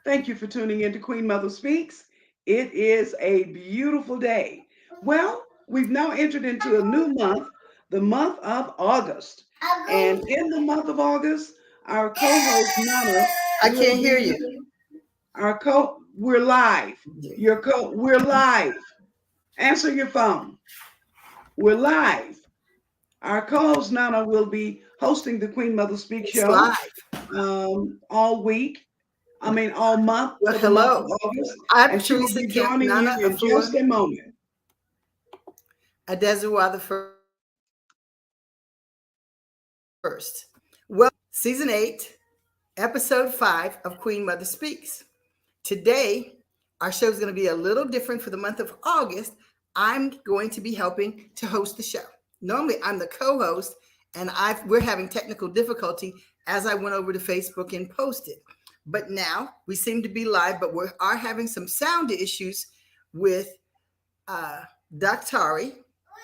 Thank you for tuning in to Queen Mother Speaks. It is a beautiful day. Well, we've now entered into a new month, the month of August. And in the month of August, our co-host Nana I will can't hear be you. we're live. We're live. Answer your phone. We're live. Our co-host Nana will be hosting the Queen Mother Speak It's show live. all week. I mean, all month Well, for the month of hello. August, I'm and she will Teresa be Kemp, joining Nana you in just Afua, a moment. Adezua the first. Well, season 8, episode 5 of Queen Mother Speaks. Today, our show is going to be a little different for the month of August. I'm going to be helping to host the show. Normally, I'm the co-host, and we're having technical difficulty as I went over to Facebook and posted. But now we seem to be live, but we are having some sound issues with Daktari,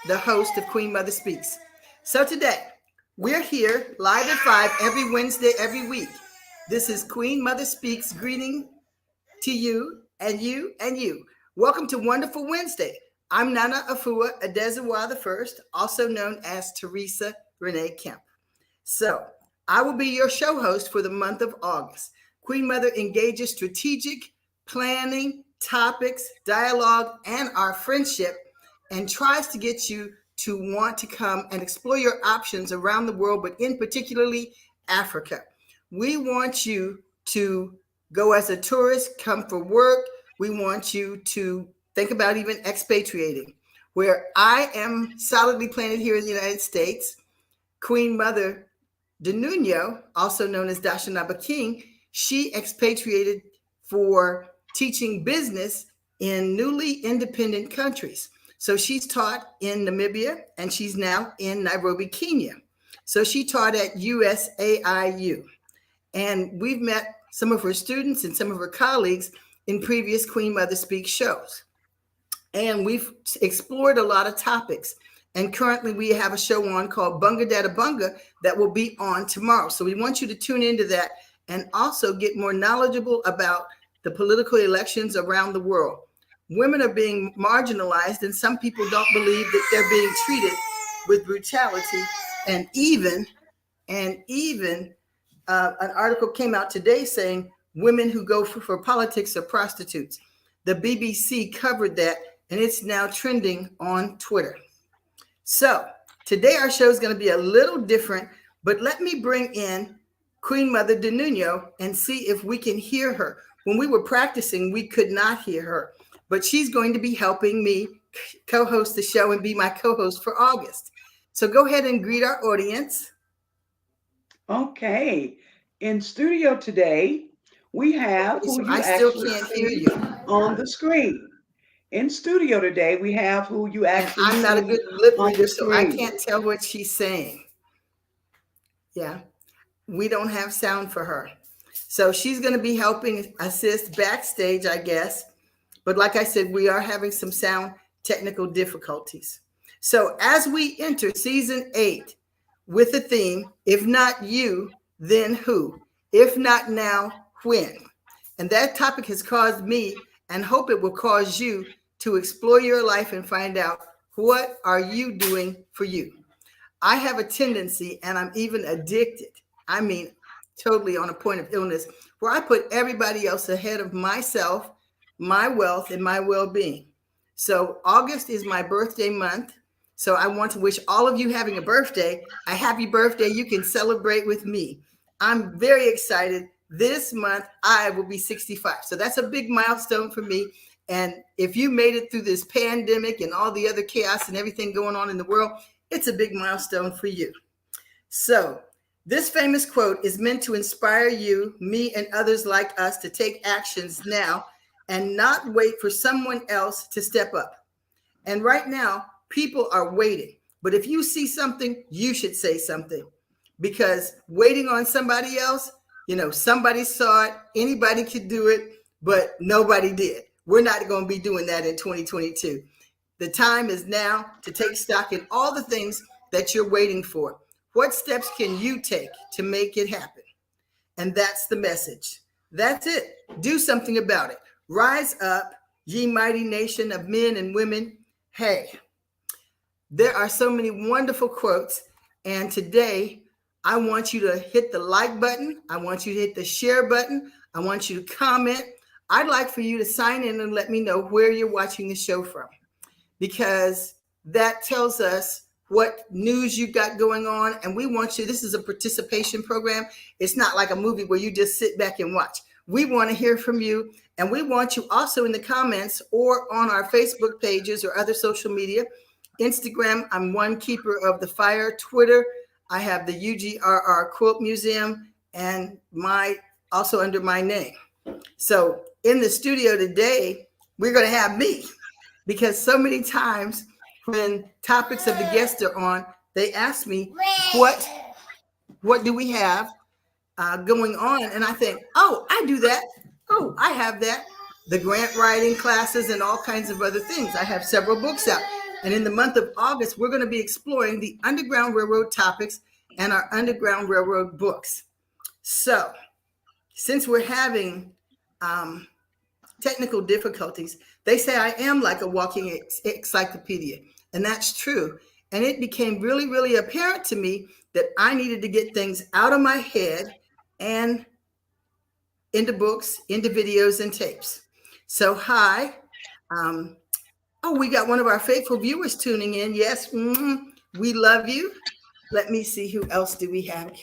the host of Queen Mother Speaks. So today, we're here live at 5 every Wednesday, every week. This is Queen Mother Speaks greeting to you and you and you. Welcome to Wonderful Wednesday. I'm Nana Afua Adezua the First, also known as Teresa Renee Kemp. So I will be your show host for the month of August. Queen Mother engages strategic planning, topics, dialogue, and our friendship, and tries to get you to want to come and explore your options around the world, but in particularly Africa. We want you to go as a tourist, come for work. We want you to think about even expatriating. Where I am solidly planted here in the United States, Queen Mother De Nuno, also known as Dashanaba King, she expatriated for teaching business in newly independent countries. So she's taught in Namibia and she's now in Nairobi, Kenya. So she taught at USAIU. And we've met some of her students and some of her colleagues in previous Queen Mother Speak shows. And we've explored a lot of topics. And currently we have a show on called Bunga Dada Bunga that will be on tomorrow. So we want you to tune into that and also get more knowledgeable about the political elections around the world. Women are being marginalized, and some people don't believe that they're being treated with brutality. And even an article came out today saying women who go for politics are prostitutes. The BBC covered that, and it's now trending on Twitter. So today our show is going to be a little different, but let me bring in Queen Mother De Nuno and see if we can hear her. When we were practicing, we could not hear her, but she's going to be helping me co-host the show and be my co-host for August. So go ahead and greet our audience. Okay. In studio today, we have who you I still actually can't see hear you. on the screen. In studio today, we have who you And actually I'm not a see good lip on reader, the so I screen. can't tell what she's saying. Yeah, we don't have sound for her. So she's going to be helping assist backstage, I guess. But like I said, we are having some sound technical difficulties. So as we enter season 8 with the theme, if not you, then who? If not now, when? And that topic has caused me, and hope it will cause you, to explore your life and find out, what are you doing for you? I have a tendency, and I'm even addicted. I mean, totally on a point of illness, where I put everybody else ahead of myself, my wealth, and my well-being. So August is my birthday month. So I want to wish all of you having a birthday, a happy birthday. You can celebrate with me. I'm very excited. This month, I will be 65. So that's a big milestone for me. And if you made it through this pandemic and all the other chaos and everything going on in the world, it's a big milestone for you. So this famous quote is meant to inspire you, me, and others like us to take actions now and not wait for someone else to step up. And right now, people are waiting. But if you see something, you should say something, because waiting on somebody else, somebody saw it, anybody could do it, but nobody did. We're not going to be doing that in 2022. The time is now to take stock in all the things that you're waiting for. What steps can you take to make it happen? And that's the message. That's it. Do something about it. Rise up, ye mighty nation of men and women. Hey, there are so many wonderful quotes. And today, I want you to hit the like button. I want you to hit the share button. I want you to comment. I'd like for you to sign in and let me know where you're watching the show from, because that tells us what news you got going on. And we want you, this is a participation program. It's not like a movie where you just sit back and watch. We want to hear from you. And we want you also in the comments or on our Facebook pages or other social media. Instagram, I'm One Keeper of the Fire. Twitter, I have the UGRR Quilt Museum, and also under my name. So in the studio today, we're going to have me, because so many times when topics of the guests are on, they ask me, what do we have going on? And I think, oh, I do that. Oh, I have that. The grant writing classes and all kinds of other things. I have several books out. And in the month of August, we're going to be exploring the Underground Railroad topics and our Underground Railroad books. So since we're having technical difficulties, they say I am like a walking encyclopedia. And that's true. And it became really, really apparent to me that I needed to get things out of my head and into books, into videos and tapes. So hi. We got one of our faithful viewers tuning in. Yes, we love you. Let me see, who else do we have?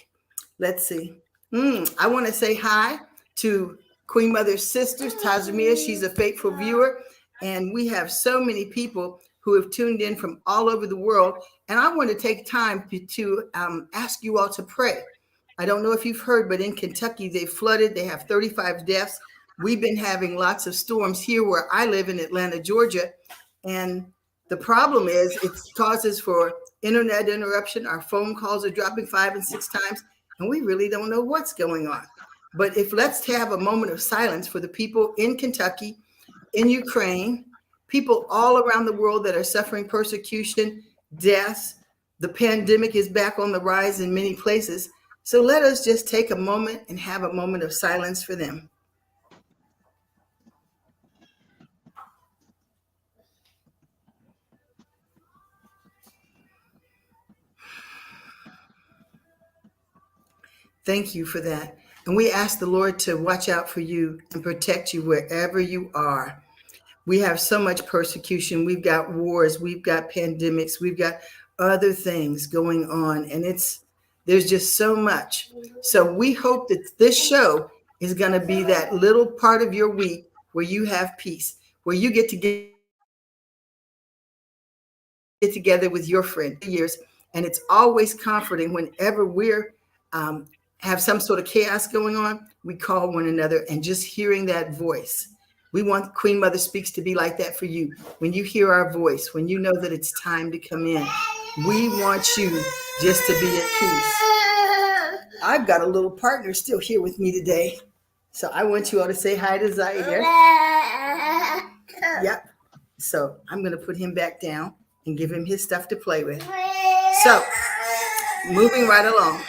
Let's see. I want to say hi to Queen Mother's sisters, Tazamia. She's a faithful viewer. And we have so many people who have tuned in from all over the world. And I want to take time to ask you all to pray. I don't know if you've heard, but in Kentucky, they flooded. They have 35 deaths. We've been having lots of storms here where I live in Atlanta, Georgia. And the problem is it causes for internet interruption. Our phone calls are dropping 5 and 6 times, and we really don't know what's going on. But let's have a moment of silence for the people in Kentucky, in Ukraine, people all around the world that are suffering persecution, deaths. The pandemic is back on the rise in many places. So let us just take a moment and have a moment of silence for them. Thank you for that. And we ask the Lord to watch out for you and protect you wherever you are. We have so much persecution. We've got wars, we've got pandemics, we've got other things going on. And there's just so much. So we hope that this show is going to be that little part of your week where you have peace, where you get together with your friend years. And it's always comforting whenever we're have some sort of chaos going on, we call one another, and just hearing that voice. We want Queen Mother Speaks to be like that for you. When you hear our voice, when you know that it's time to come in, we want you just to be at peace. I've got a little partner still here with me today. So I want you all to say hi to Zaire. Yep. So I'm going to put him back down and give him his stuff to play with. So moving right along.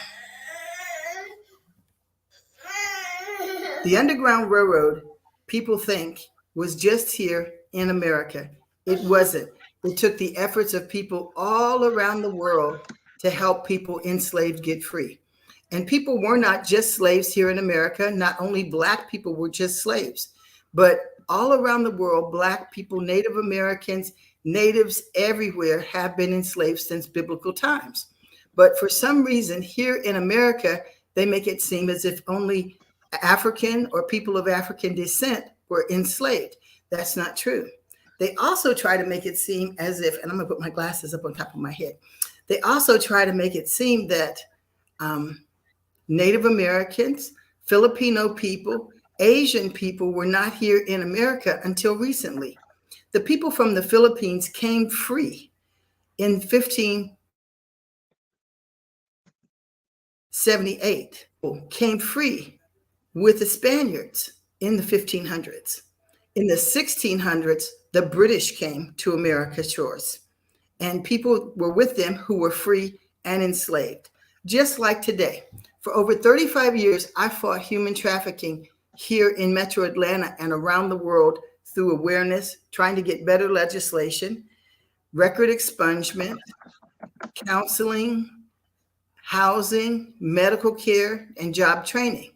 The Underground Railroad, people think, was just here in America. It wasn't. It took the efforts of people all around the world to help people enslaved get free. And people were not just slaves here in America. Not only Black people were just slaves, but all around the world, Black people, Native Americans, natives everywhere have been enslaved since biblical times. But for some reason here in America, they make it seem as if only African or people of African descent were enslaved. That's not true. They also try to make it seem as if, and I'm going to put my glasses up on top of my head. They also try to make it seem that Native Americans, Filipino people, Asian people were not here in America until recently. The people from the Philippines came free in 1578, came free with the Spaniards in the 1500s. In the 1600s, the British came to America's shores, and people were with them who were free and enslaved. Just like today, for over 35 years, I fought human trafficking here in Metro Atlanta and around the world through awareness, trying to get better legislation, record expungement, counseling, housing, medical care, and job training.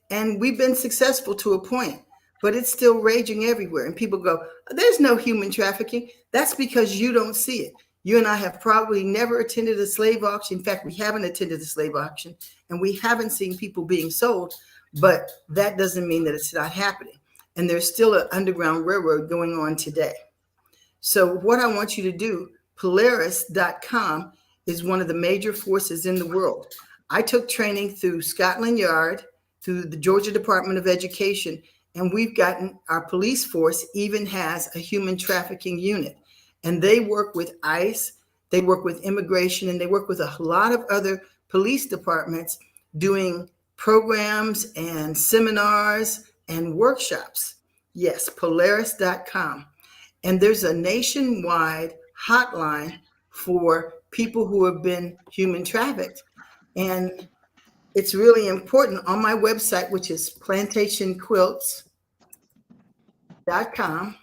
And we've been successful to a point, but it's still raging everywhere. And people go, there's no human trafficking. That's because you don't see it. You and I have probably never attended a slave auction. In fact, we haven't attended a slave auction, and we haven't seen people being sold, but that doesn't mean that it's not happening. And there's still an underground railroad going on today. So what I want you to do, Polaris.com is one of the major forces in the world. I took training through Scotland Yard, through the Georgia Department of Education, and we've gotten, our police force even has a human trafficking unit. And they work with ICE, they work with immigration, and they work with a lot of other police departments doing programs and seminars and workshops. Yes, Polaris.com. And there's a nationwide hotline for people who have been human trafficked. And it's really important. On my website, which is plantationquilts.com,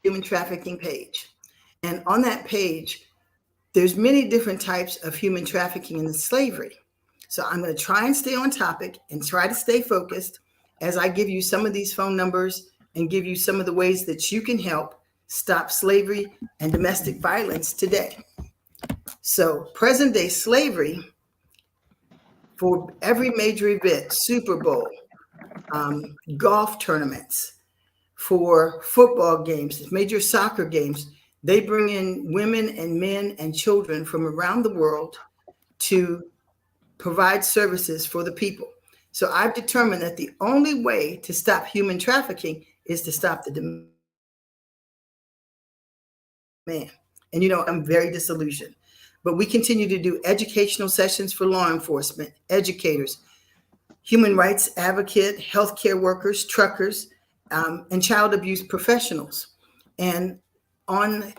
human trafficking page. And on that page, there's many different types of human trafficking and slavery. So I'm going to try and stay on topic and try to stay focused as I give you some of these phone numbers and give you some of the ways that you can help stop slavery and domestic violence today. So present day slavery, for every major event, Super Bowl, golf tournaments, for football games, major soccer games, they bring in women and men and children from around the world to provide services for the people. So I've determined that the only way to stop human trafficking is to stop the demand. And you know, I'm very disillusioned. But we continue to do educational sessions for law enforcement, educators, human rights advocate, healthcare workers, truckers, and child abuse professionals. And on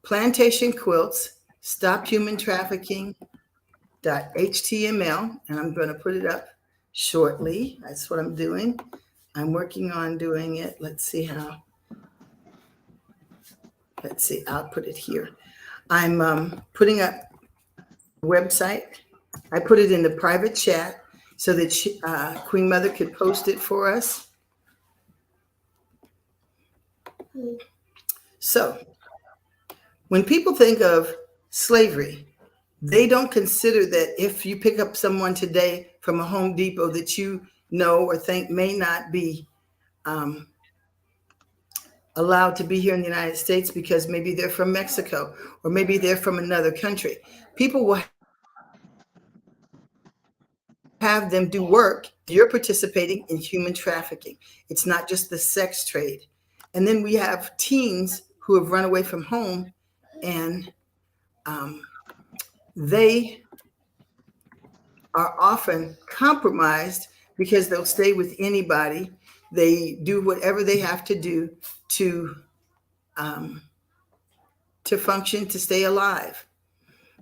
Plantation Quilts, Stop Human Trafficking.html, and I'm going to put it up shortly. That's what I'm doing. I'm working on doing it. Let's see, I'll put it here. I'm putting up the website. I put it in the private chat so that Queen Mother could post it for us. So when people think of slavery, they don't consider that if you pick up someone today from a Home Depot that you know or think may not be allowed to be here in the United States because maybe they're from Mexico or maybe they're from another country. People will have them do work. You're participating in human trafficking. It's not just the sex trade. And then we have teens who have run away from home, and they are often compromised because they'll stay with anybody. They do whatever they have to do to function, to stay alive.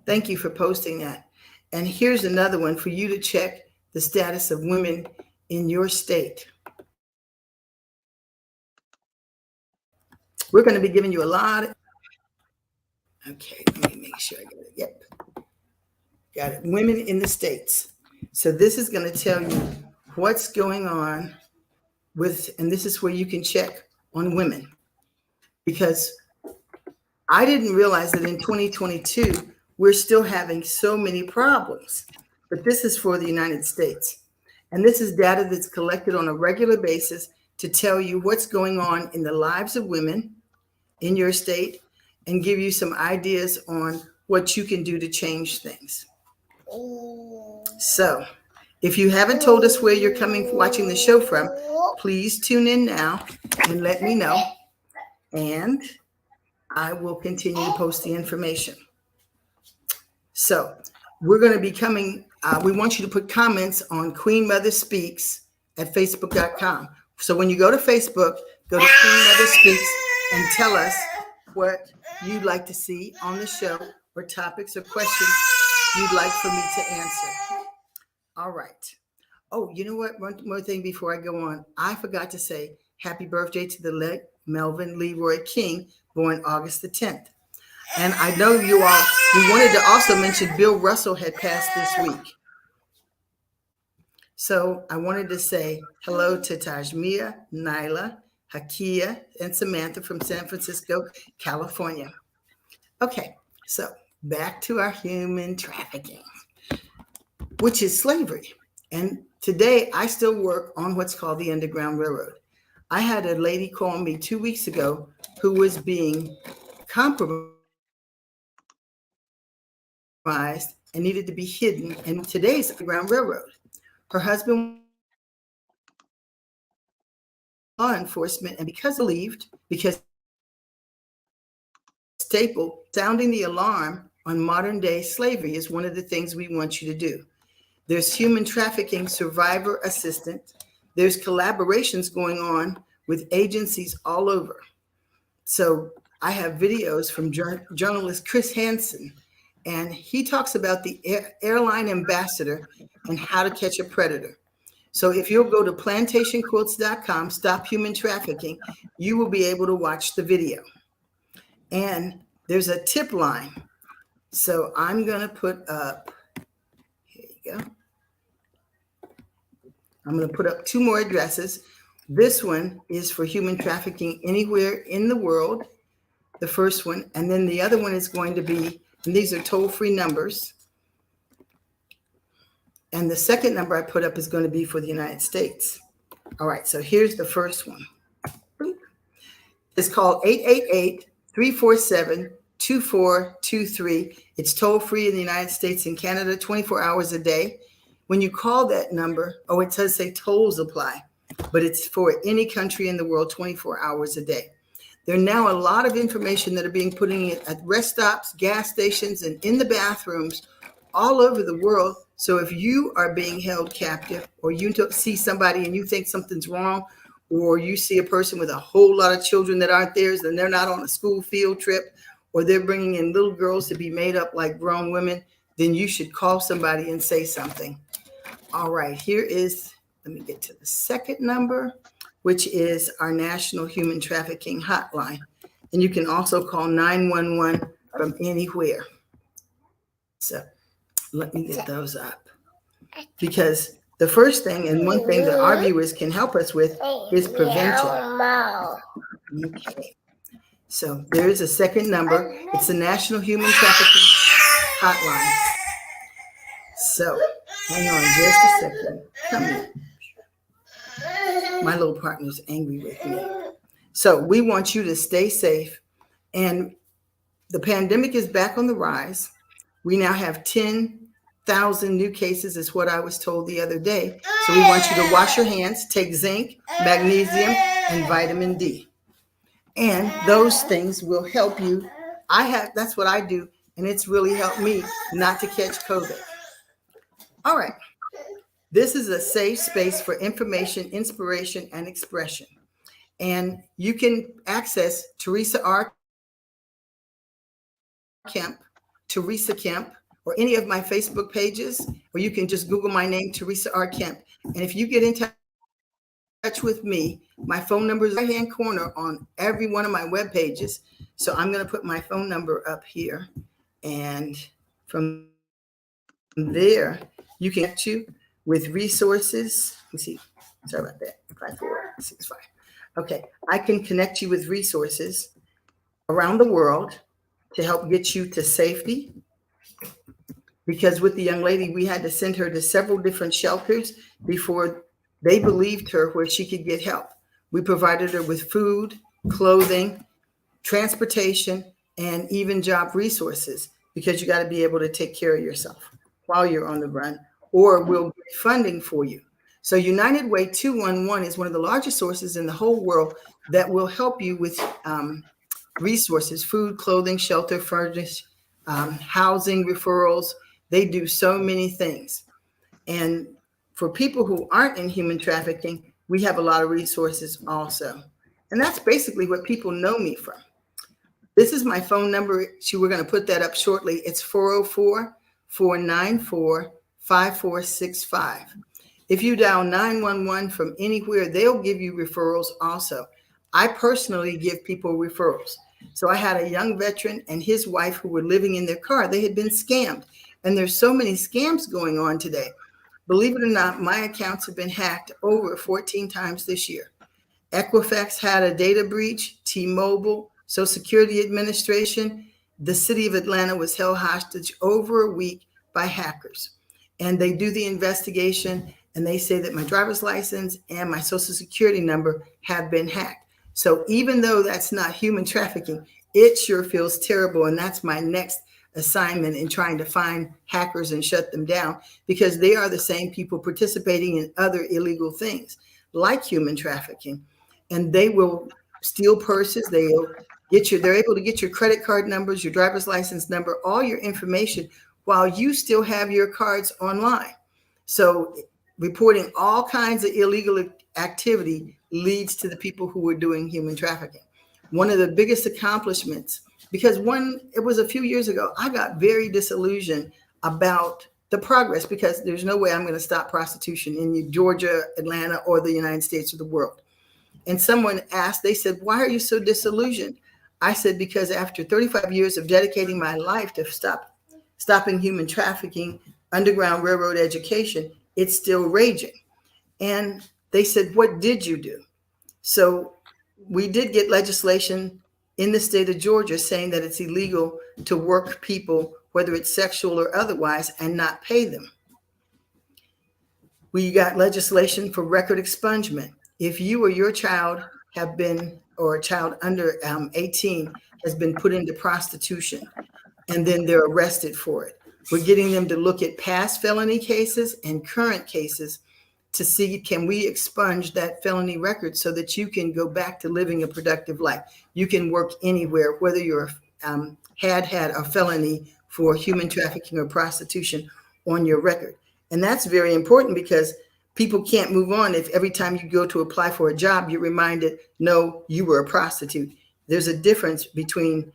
Thank you for posting that. And here's another one for you to check the status of women in your state. We're going to be giving you a lot of, okay, let me make sure I got it. Yep. Got it. Women in the states. So this is going to tell you what's going on with, and this is where you can check on women. Because I didn't realize that in 2022, we're still having so many problems. But this is for the United States. And this is data that's collected on a regular basis to tell you what's going on in the lives of women in your state and give you some ideas on what you can do to change things. So if you haven't told us where you're watching the show from, please tune in now and let me know. And I will continue to post the information. So we're going to be coming. We want you to put comments on Queen Mother Speaks at facebook.com. So when you go to Facebook, go to Queen Mother Speaks and tell us what you'd like to see on the show or topics or questions you'd like for me to answer. All right. Oh, you know what? One more thing before I go on. I forgot to say happy birthday to the late Melvin Leroy King, born August the 10th. And I know you all, we wanted to also mention Bill Russell had passed this week. So I wanted to say hello to Tajmia, Nyla, Hakia, and Samantha from San Francisco, California. Okay, so back to our human trafficking, which is slavery. And today I still work on what's called the Underground Railroad. I had a lady call me 2 weeks ago who was being compromised and needed to be hidden in today's Underground Railroad. Her husband law enforcement, and because staple sounding the alarm on modern day slavery is one of the things we want you to do. There's human trafficking survivor assistance. There's collaborations going on with agencies all over. So I have videos from journalist Chris Hansen, and he talks about the airline ambassador and how to catch a predator. So if you'll go to plantationquilts.com, stop human trafficking, you will be able to watch the video. And there's a tip line. So I'm going to put up, here you go. I'm going to put up 2 more addresses. This one is for human trafficking anywhere in the world, the first one. And then the other one is going to be, and these are toll-free numbers. And the second number I put up is going to be for the United States. All right, so here's the first one. It's called 888-347-2423. It's toll-free in the United States and Canada, 24 hours a day. When you call that number, it does say tolls apply, but it's for any country in the world, 24 hours a day. There are now a lot of information that are being put in at rest stops, gas stations, and in the bathrooms all over the world. So if you are being held captive, or you see somebody and you think something's wrong, or you see a person with a whole lot of children that aren't theirs and they're not on a school field trip, or they're bringing in little girls to be made up like grown women, then you should call somebody and say something. All right, here is, let me get to the second number, which is our National Human Trafficking Hotline. And you can also call 911 from anywhere. So let me get those up. Because the first thing, and one thing that our viewers can help us with, is prevention. Okay. So there is a second number. It's the National Human Trafficking Hotline. So hang on just a second. Come here. My little partner's angry with me. So we want you to stay safe. And the pandemic is back on the rise. We now have 10,000 new cases, is what I was told the other day. So we want you to wash your hands, take zinc, magnesium, and vitamin D. And those things will help you. That's what I do. And it's really helped me not to catch COVID. All right. This is a safe space for information, inspiration, and expression. And you can access Teresa R. Kemp, Teresa Kemp, or any of my Facebook pages, or you can just Google my name, Teresa R. Kemp. And if you get in touch with me, my phone number is right-hand corner on every one of my web pages. So I'm going to put my phone number up here. And from there, you can get you with resources. Let me see. Sorry about that. 5465. Okay. I can connect you with resources around the world to help get you to safety. Because with the young lady, we had to send her to several different shelters before they believed her where she could get help. We provided her with food, clothing, transportation, and even job resources, because you got to be able to take care of yourself. while you're on the run, or we'll get funding for you. So United Way 211 is one of the largest sources in the whole world that will help you with resources: food, clothing, shelter, furnish, housing, referrals. They do so many things. And for people who aren't in human trafficking, we have a lot of resources also. And that's basically what people know me from. This is my phone number. We're going to put that up shortly. It's 404-494-5465. If you dial 911 from anywhere, they'll give you referrals also. I personally give people referrals. So I had a young veteran and his wife who were living in their car. They had been scammed. And there's so many scams going on today. Believe it or not, my accounts have been hacked over 14 times this year. Equifax had a data breach, T-Mobile, Social Security Administration. The city of Atlanta was held hostage over a week by hackers. And they do the investigation and they say that my driver's license and my social security number have been hacked. So even though that's not human trafficking, it sure feels terrible. And that's my next assignment in trying to find hackers and shut them down, because they are the same people participating in other illegal things like human trafficking. And they will steal purses. They're able to get your credit card numbers, your driver's license number, all your information while you still have your cards online. So reporting all kinds of illegal activity leads to the people who are doing human trafficking. One of the biggest accomplishments, because it was a few years ago, I got very disillusioned about the progress, because there's no way I'm going to stop prostitution in Georgia, Atlanta, or the United States or the world. And someone asked, they said, "Why are you so disillusioned?" I said, because after 35 years of dedicating my life to stopping human trafficking, Underground Railroad education, it's still raging. And they said, "What did you do?" So we did get legislation in the state of Georgia saying that it's illegal to work people, whether it's sexual or otherwise, and not pay them. We got legislation for record expungement. If you or your child have been, or a child under 18 has been put into prostitution and then they're arrested for it, we're getting them to look at past felony cases and current cases to see, can we expunge that felony record so that you can go back to living a productive life? You can work anywhere, whether you're had a felony for human trafficking or prostitution on your record. And that's very important, because people can't move on if every time you go to apply for a job, you're reminded, no, you were a prostitute. There's a difference between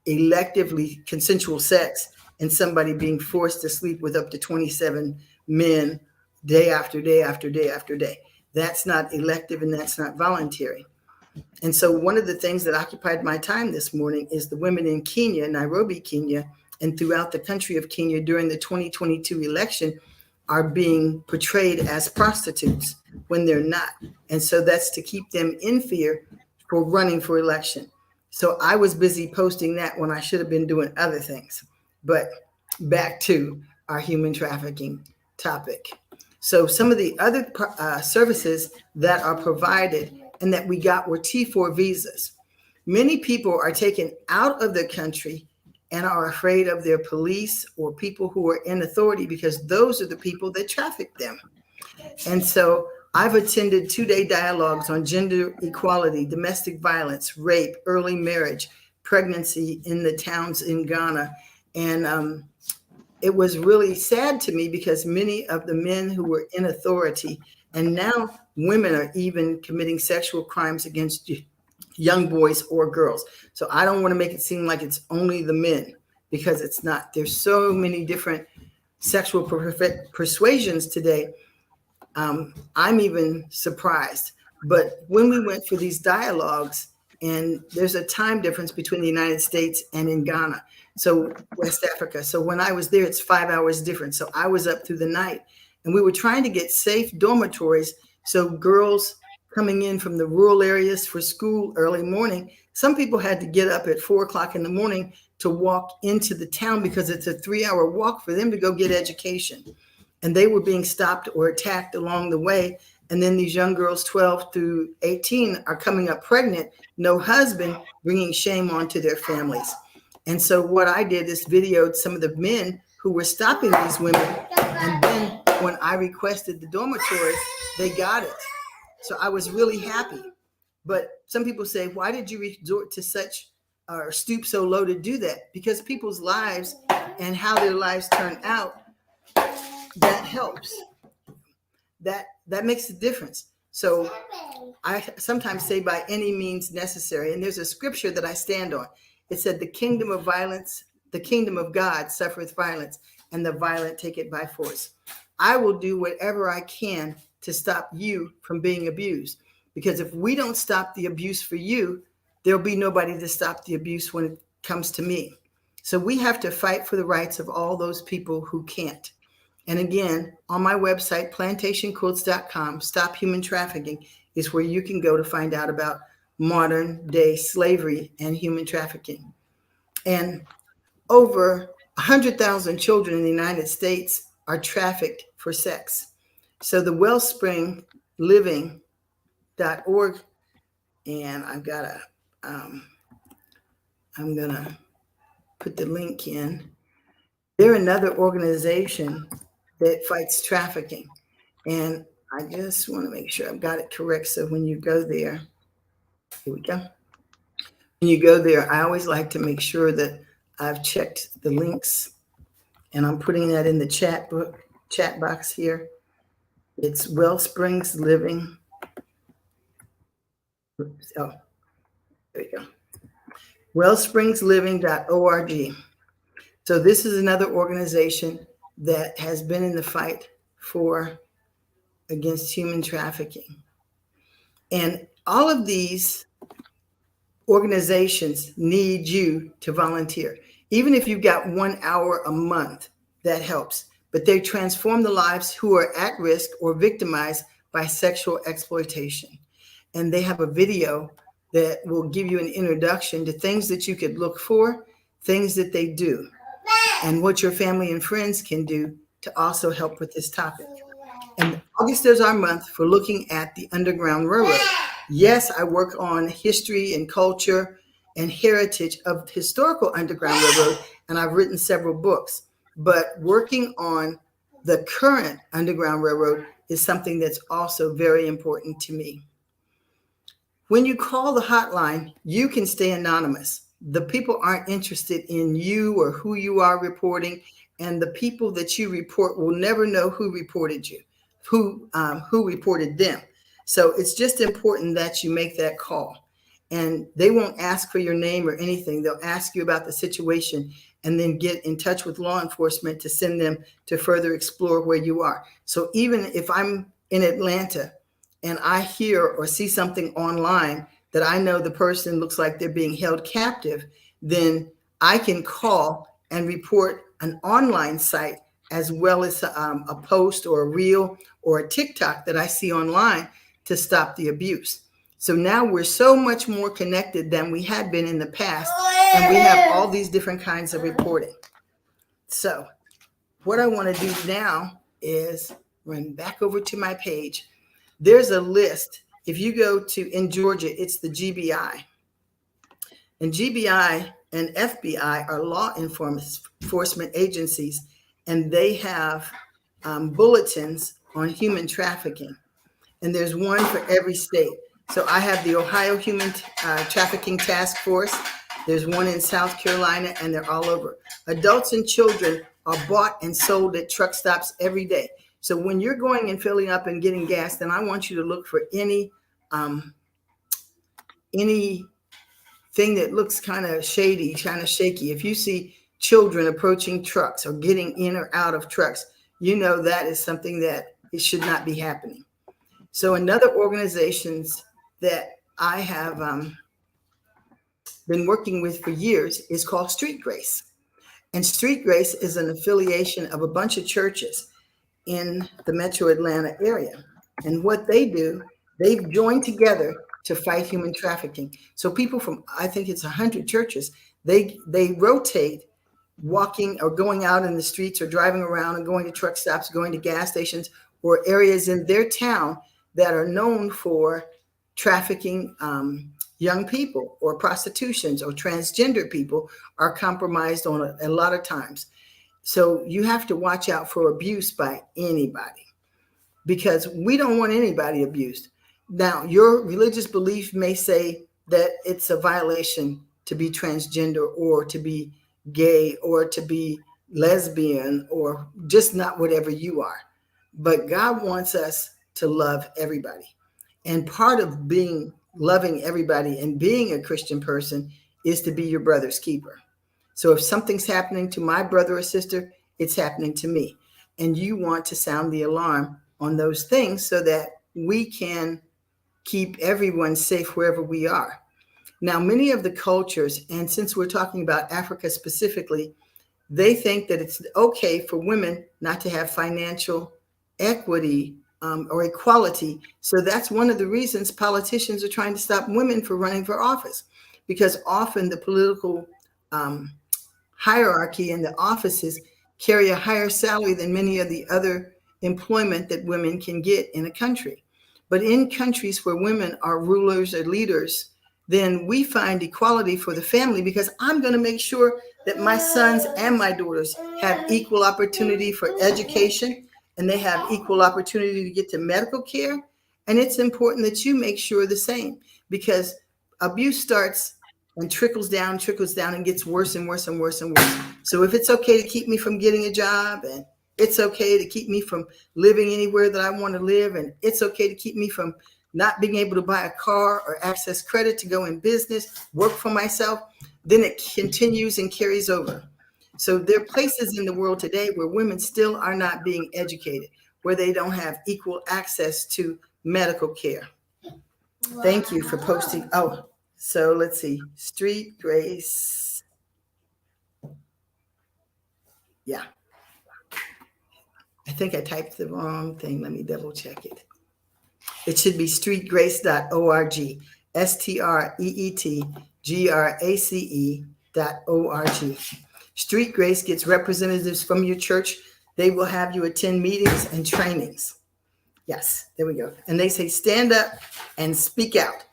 electively consensual sex and somebody being forced to sleep with up to 27 men day after day after day after day. That's not elective and that's not voluntary. And so one of the things that occupied my time this morning is the women in Kenya, Nairobi, Kenya, and throughout the country of Kenya during the 2022 election are being portrayed as prostitutes when they're not. And so that's to keep them in fear for running for election. So I was busy posting that when I should have been doing other things. But back to our human trafficking topic. So some of the other services that are provided and that we got were T4 visas. Many people are taken out of the country and are afraid of their police or people who are in authority, because those are the people that traffic them. And so I've attended 2-day dialogues on gender equality, domestic violence, rape, early marriage, pregnancy in the towns in Ghana. And it was really sad to me, because many of the men who were in authority, and now women are even committing sexual crimes against young boys or girls. So I don't want to make it seem like it's only the men, because it's not. There's so many different sexual persuasions today. I'm even surprised. But when we went for these dialogues, and there's a time difference between the United States and in Ghana, so West Africa. So when I was there, it's 5 hours different. So I was up through the night, and we were trying to get safe dormitories so girls coming in from the rural areas for school early morning, some people had to get up at 4 o'clock in the morning to walk into the town, because it's a 3-hour walk for them to go get education. And they were being stopped or attacked along the way. And then these young girls, 12 through 18, are coming up pregnant, no husband, bringing shame onto their families. And so what I did is videoed some of the men who were stopping these women. And then when I requested the dormitory, they got it. So I was really happy. But some people say, why did you resort to such or stoop so low to do that? Because people's lives and how their lives turn out, that helps. That makes a difference. So I sometimes say by any means necessary. And there's a scripture that I stand on. It said, the kingdom of God suffereth violence, and the violent take it by force. I will do whatever I can to stop you from being abused. Because if we don't stop the abuse for you, there'll be nobody to stop the abuse when it comes to me. So we have to fight for the rights of all those people who can't. And again, on my website, plantationquilts.com, Stop Human Trafficking is where you can go to find out about modern day slavery and human trafficking. And over 100,000 children in the United States are trafficked for sex. So the wellspringliving.org, and I'm going to put the link in. They're another organization that fights trafficking. And I just want to make sure I've got it correct. So when you go there, here we go. When you go there, I always like to make sure that I've checked the links, and I'm putting that in the chat box here. It's Wellsprings Living. Oh, there you go. Wellspringsliving.org. So this is another organization that has been in the fight against human trafficking. And all of these organizations need you to volunteer. Even if you've got 1 hour a month, that helps. But they transform the lives who are at risk or victimized by sexual exploitation. And they have a video that will give you an introduction to things that you could look for, things that they do, and what your family and friends can do to also help with this topic. And August is our month for looking at the Underground Railroad. Yes, I work on history and culture and heritage of the historical Underground Railroad, and I've written several books. But working on the current Underground Railroad is something that's also very important to me. When you call the hotline, you can stay anonymous. The people aren't interested in you or who you are reporting, and the people that you report will never know who reported you, who reported them. So it's just important that you make that call. And they won't ask for your name or anything. They'll ask you about the situation and then get in touch with law enforcement to send them to further explore where you are. So even if I'm in Atlanta and I hear or see something online that I know the person looks like they're being held captive, then I can call and report an online site as well as a post or a reel or a TikTok that I see online to stop the abuse. So now we're so much more connected than we had been in the past, and we have all these different kinds of reporting. So what I want to do now is run back over to my page. There's a list. If you go to, in Georgia, it's the GBI. And GBI and FBI are law enforcement agencies, and they have bulletins on human trafficking. And there's one for every state. So I have the Ohio Human Trafficking Task Force. There's one in South Carolina, and they're all over. Adults and children are bought and sold at truck stops every day. So when you're going and filling up and getting gas, then I want you to look for anything that looks kind of shady, kind of shaky. If you see children approaching trucks or getting in or out of trucks, you know that is something that it should not be happening. So another organizations that I have been working with for years is called Street Grace. And Street Grace is an affiliation of a bunch of churches in the metro Atlanta area. And what they do, they've joined together to fight human trafficking. So people from, I think it's 100 churches, they rotate walking or going out in the streets or driving around and going to truck stops, going to gas stations or areas in their town that are known for trafficking young people or prostitutions or transgender people are compromised on a lot of times. So you have to watch out for abuse by anybody, because we don't want anybody abused. Now, your religious belief may say that it's a violation to be transgender or to be gay or to be lesbian or just not whatever you are. But God wants us to love everybody. And part of being loving everybody and being a Christian person is to be your brother's keeper. So if something's happening to my brother or sister, it's happening to me. And you want to sound the alarm on those things so that we can keep everyone safe wherever we are. Now, many of the cultures, and since we're talking about Africa specifically, they think that it's okay for women not to have financial equity or equality. So that's one of the reasons politicians are trying to stop women from running for office, because often the political hierarchy in the offices carry a higher salary than many of the other employment that women can get in a country. But in countries where women are rulers or leaders, then we find equality for the family, because I'm going to make sure that my sons and my daughters have equal opportunity for education, and they have equal opportunity to get to medical care. And it's important that you make sure the same, because abuse starts and trickles down and gets worse and worse and worse and worse. So if it's okay to keep me from getting a job, and it's okay to keep me from living anywhere that I want to live, and it's okay to keep me from not being able to buy a car or access credit to go in business, work for myself, then it continues and carries over. So there are places in the world today where women still are not being educated, where they don't have equal access to medical care. Thank you for posting. Oh, so let's see. Street Grace. Yeah. I think I typed the wrong thing. Let me double check it. It should be streetgrace.org. streetgrace.org. Street Grace gets representatives from your church. They will have you attend meetings and trainings. Yes, there we go. And they say, stand up and speak out.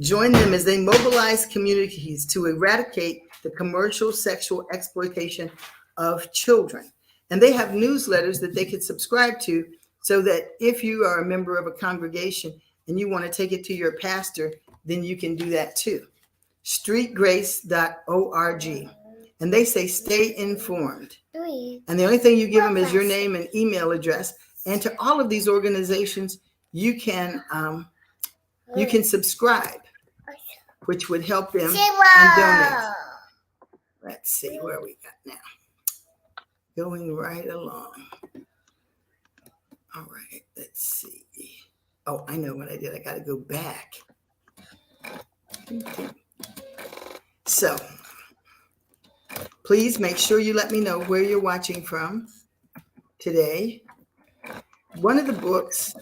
Join them as they mobilize communities to eradicate the commercial sexual exploitation of children. And they have newsletters that they can subscribe to, so that if you are a member of a congregation and you want to take it to your pastor, then you can do that too. Streetgrace.org. And they say, stay informed. And the only thing you give them is your name and email address. And to all of these organizations, you can subscribe, which would help them and donate. Let's see where we got now. Going right along. All right, let's see. Oh, I know what I did. I got to go back. So please make sure you let me know where you're watching from today. One of the books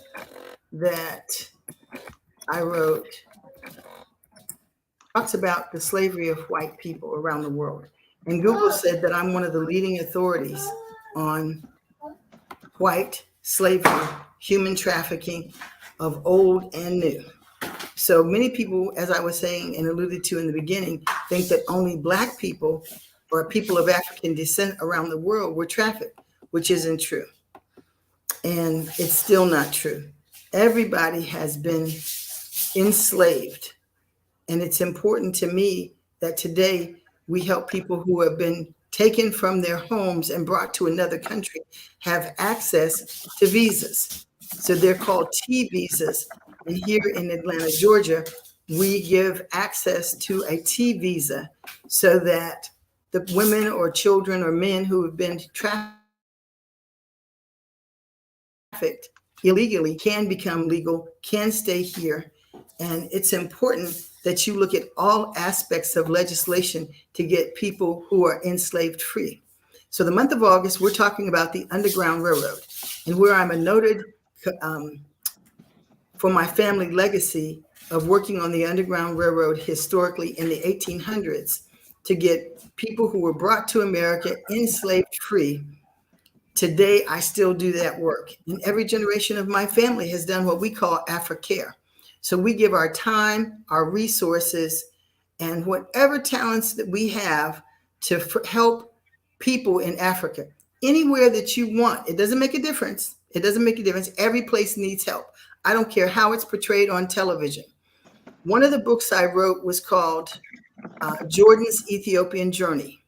that I wrote talks about the slavery of white people around the world. And Google said that I'm one of the leading authorities on white slavery, human trafficking of old and new. So many people, as I was saying and alluded to in the beginning, think that only Black people or people of African descent around the world were trafficked, which isn't true. And it's still not true. Everybody has been enslaved. And it's important to me that today we help people who have been taken from their homes and brought to another country have access to visas. So they're called T visas. And here in Atlanta, Georgia, we give access to a T visa so that the women or children or men who have been trafficked illegally can become legal, can stay here. And it's important that you look at all aspects of legislation to get people who are enslaved free. So the month of August, we're talking about the Underground Railroad, and where I'm a noted for my family legacy of working on the Underground Railroad historically in the 1800s to get people who were brought to America enslaved free. Today, I still do that work. And every generation of my family has done what we call AfriCare. So we give our time, our resources, and whatever talents that we have to help people in Africa. anywhere that you want. It doesn't make a difference. It doesn't make a difference. Every place needs help. I don't care how it's portrayed on television. One of the books I wrote was called Jordan's Ethiopian Journey.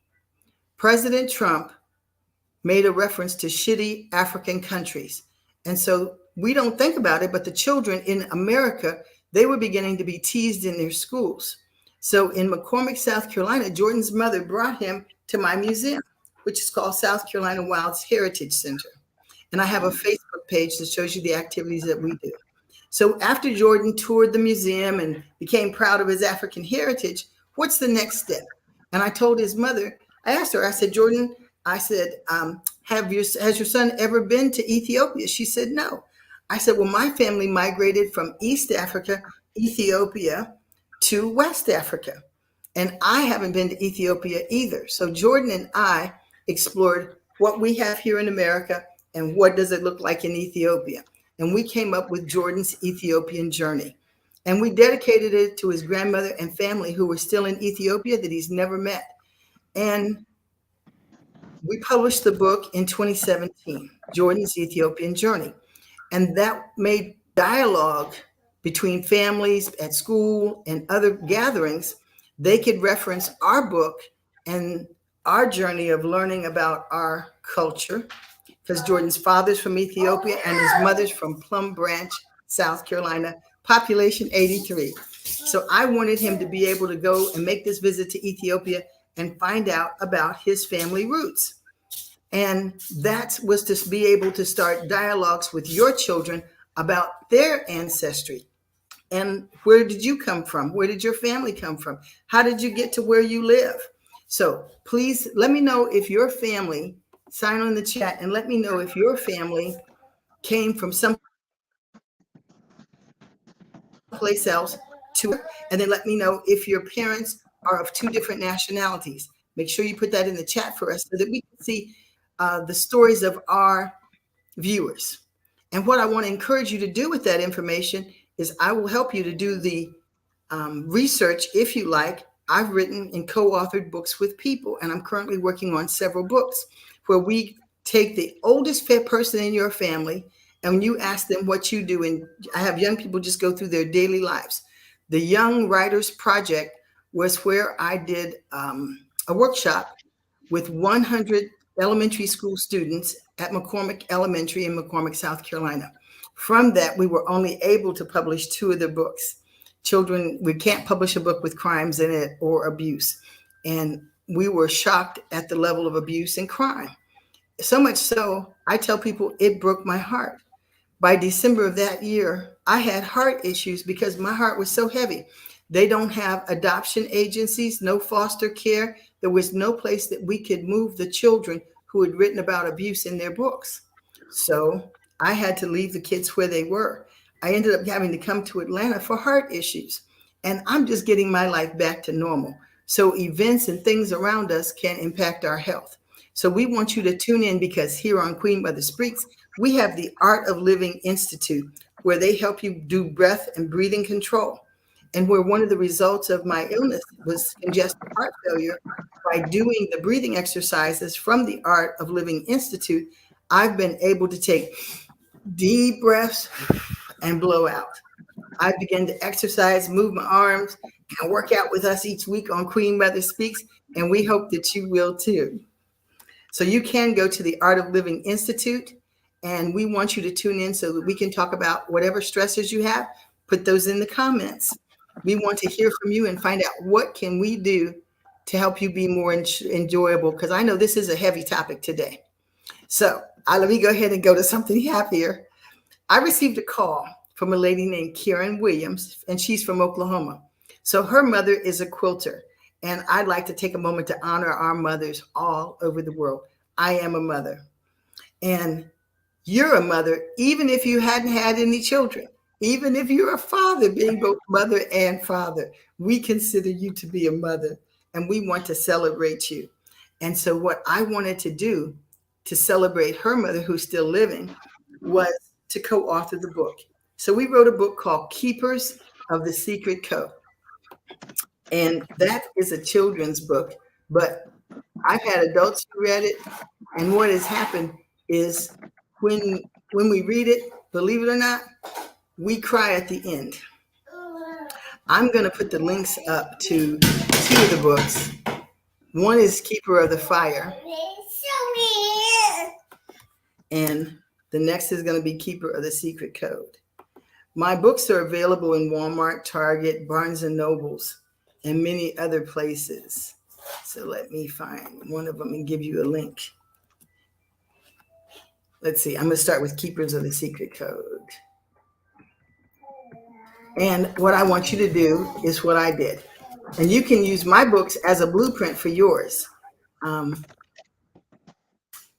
President Trump made a reference to shitty African countries. And so we don't think about it, but the children in America, they were beginning to be teased in their schools. So in McCormick, South Carolina, Jordan's mother brought him to my museum, which is called South Carolina Wilds Heritage Center. And I have a Facebook page that shows you the activities that we do. So after Jordan toured the museum and became proud of his African heritage, what's the next step? And I told his mother, I asked her, I said, Jordan, I said, has your son ever been to Ethiopia? She said, no. I said, well, my family migrated from East Africa, Ethiopia, to West Africa. And I haven't been to Ethiopia either. So Jordan and I explored what we have here in America and what does it look like in Ethiopia. And we came up with Jordan's Ethiopian Journey. And we dedicated it to his grandmother and family who were still in Ethiopia that he's never met. And we published the book in 2017, Jordan's Ethiopian Journey. And that made dialogue between families at school and other gatherings. They could reference our book and our journey of learning about our culture, because Jordan's father's from Ethiopia and his mother's from Plum Branch, South Carolina, population 83. So I wanted him to be able to go and make this visit to Ethiopia and find out about his family roots. And that was to be able to start dialogues with your children about their ancestry. And where did you come from? Where did your family come from? How did you get to where you live? So please let me know if your family, sign on the chat and let me know if your family came from some place else to, and then let me know if your parents are of two different nationalities. Make sure you put that in the chat for us so that we can see the stories of our viewers. And what I want to encourage you to do with that information is I will help you to do the research if you like. I've written and co-authored books with people, and I'm currently working on several books where we take the oldest person in your family and when you ask them what you do, and I have young people just go through their daily lives. The Young Writers Project was where I did a workshop with 100 elementary school students at McCormick Elementary in McCormick, South Carolina. From that, we were only able to publish 2 of the books. Children, we can't publish a book with crimes in it or abuse. And we were shocked at the level of abuse and crime. So much so, I tell people it broke my heart. By December of that year, I had heart issues because my heart was so heavy. They don't have adoption agencies, no foster care. There was no place that we could move the children who had written about abuse in their books. So I had to leave the kids where they were. I ended up having to come to Atlanta for heart issues. And I'm just getting my life back to normal. So events and things around us can impact our health. So we want you to tune in because here on Queen Mother Speaks, we have the Art of Living Institute where they help you do breath and breathing control. And where one of the results of my illness was congestive heart failure, by doing the breathing exercises from the Art of Living Institute, I've been able to take deep breaths and blow out. I began to exercise, move my arms, and work out with us each week on Queen Mother Speaks, and we hope that you will too. So you can go to the Art of Living Institute, and we want you to tune in so that we can talk about whatever stressors you have. Put those in the comments. We want to hear from you and find out what can we do to help you be more enjoyable, because I know this is a heavy topic today. So let me go ahead and go to something happier. I received a call from a lady named Karen Williams, and she's from Oklahoma. So her mother is a quilter, and I'd like to take a moment to honor our mothers all over the world. I am a mother, and you're a mother, even if you hadn't had any children. Even if you're a father, being both mother and father, we consider you to be a mother, and we want to celebrate you. And so what I wanted to do to celebrate her mother, who's still living, was to co-author the book. So we wrote a book called Keepers of the Secret Code. And that is a children's book, but I've had adults who read it, and what has happened is when we read it, believe it or not, we cry at the end. I'm going to put the links up to two of the books. One is Keeper of the Fire, and the next is going to be Keeper of the Secret Code. My books are available in Walmart, Target, Barnes and Nobles, and many other places. So let me find one of them and give you a link. Let's see, I'm going to start with Keepers of the Secret Code. And what I want you to do is what I did. And you can use my books as a blueprint for yours.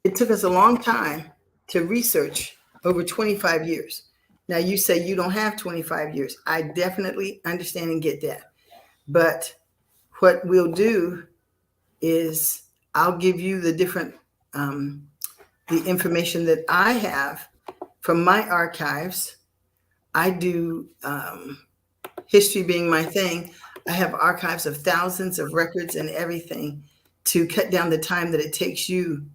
It took us a long time to research, over 25 years. Now you say you don't have 25 years. I definitely understand and get that. But what we'll do is I'll give you the different, the information that I have from my archives. I do history being my thing. I have archives of thousands of records and everything to cut down the time that it takes you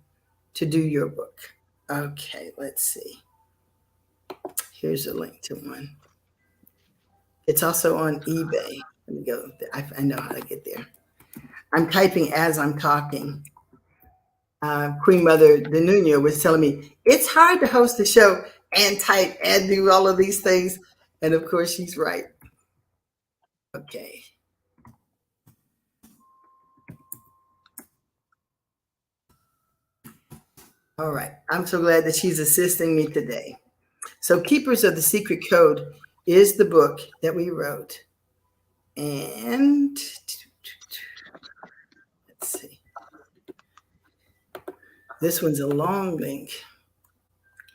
to do your book. Okay, let's see. Here's a link to one. It's also on eBay. Let me go. I know how to get there. I'm typing as I'm talking. Queen Mother Denunia was telling me, it's hard to host a show and type and do all of these things. And of course, she's right. Okay. All right. I'm so glad that she's assisting me today. So Keepers of the Secret Code is the book that we wrote. And let's see. This one's a long link.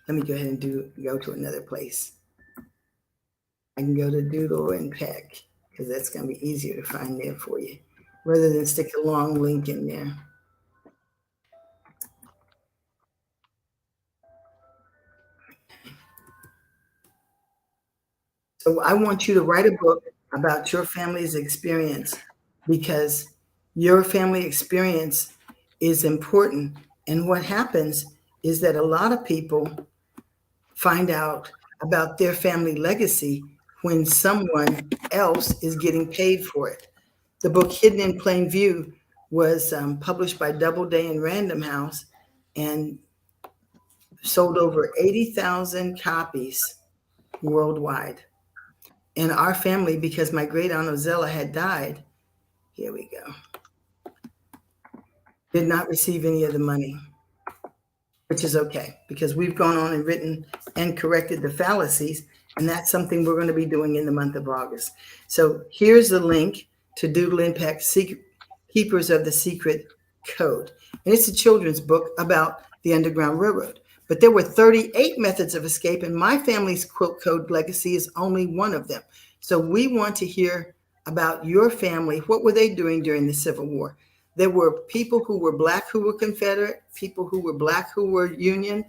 Let me go ahead and go to another place. I can go to Doodle and Peck because that's going to be easier to find there for you rather than stick a long link in there. So I want you to write a book about your family's experience because your family experience is important. And what happens is that a lot of people find out about their family legacy when someone else is getting paid for it. The book Hidden in Plain View was published by Doubleday and Random House and sold over 80,000 copies worldwide. In our family, because my great aunt Ozella had died, here we go, did not receive any of the money, which is okay because we've gone on and written and corrected the fallacies, and that's something we're going to be doing in the month of August. So here's the link to Doodle Impact Keepers of the Secret Code. And it's a children's book about the Underground Railroad. But there were 38 methods of escape, and my family's quilt code legacy is only one of them. So we want to hear about your family. What were they doing during the Civil War? There were people who were Black who were Confederate, people who were Black who were Union,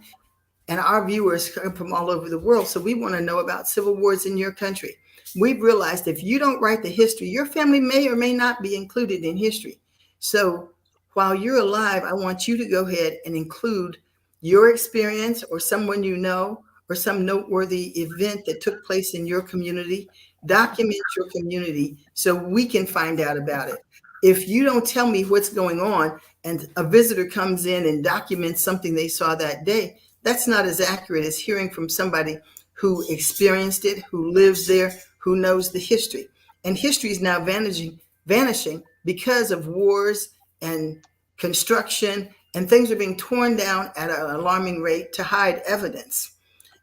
and our viewers come from all over the world. So we want to know about civil wars in your country. We've realized if you don't write the history, your family may or may not be included in history. So while you're alive, I want you to go ahead and include your experience or someone you know or some noteworthy event that took place in your community. Document your community so we can find out about it. If you don't tell me what's going on and a visitor comes in and documents something they saw that day, that's not as accurate as hearing from somebody who experienced it, who lives there, who knows the history. And history is now vanishing because of wars and construction, and things are being torn down at an alarming rate to hide evidence.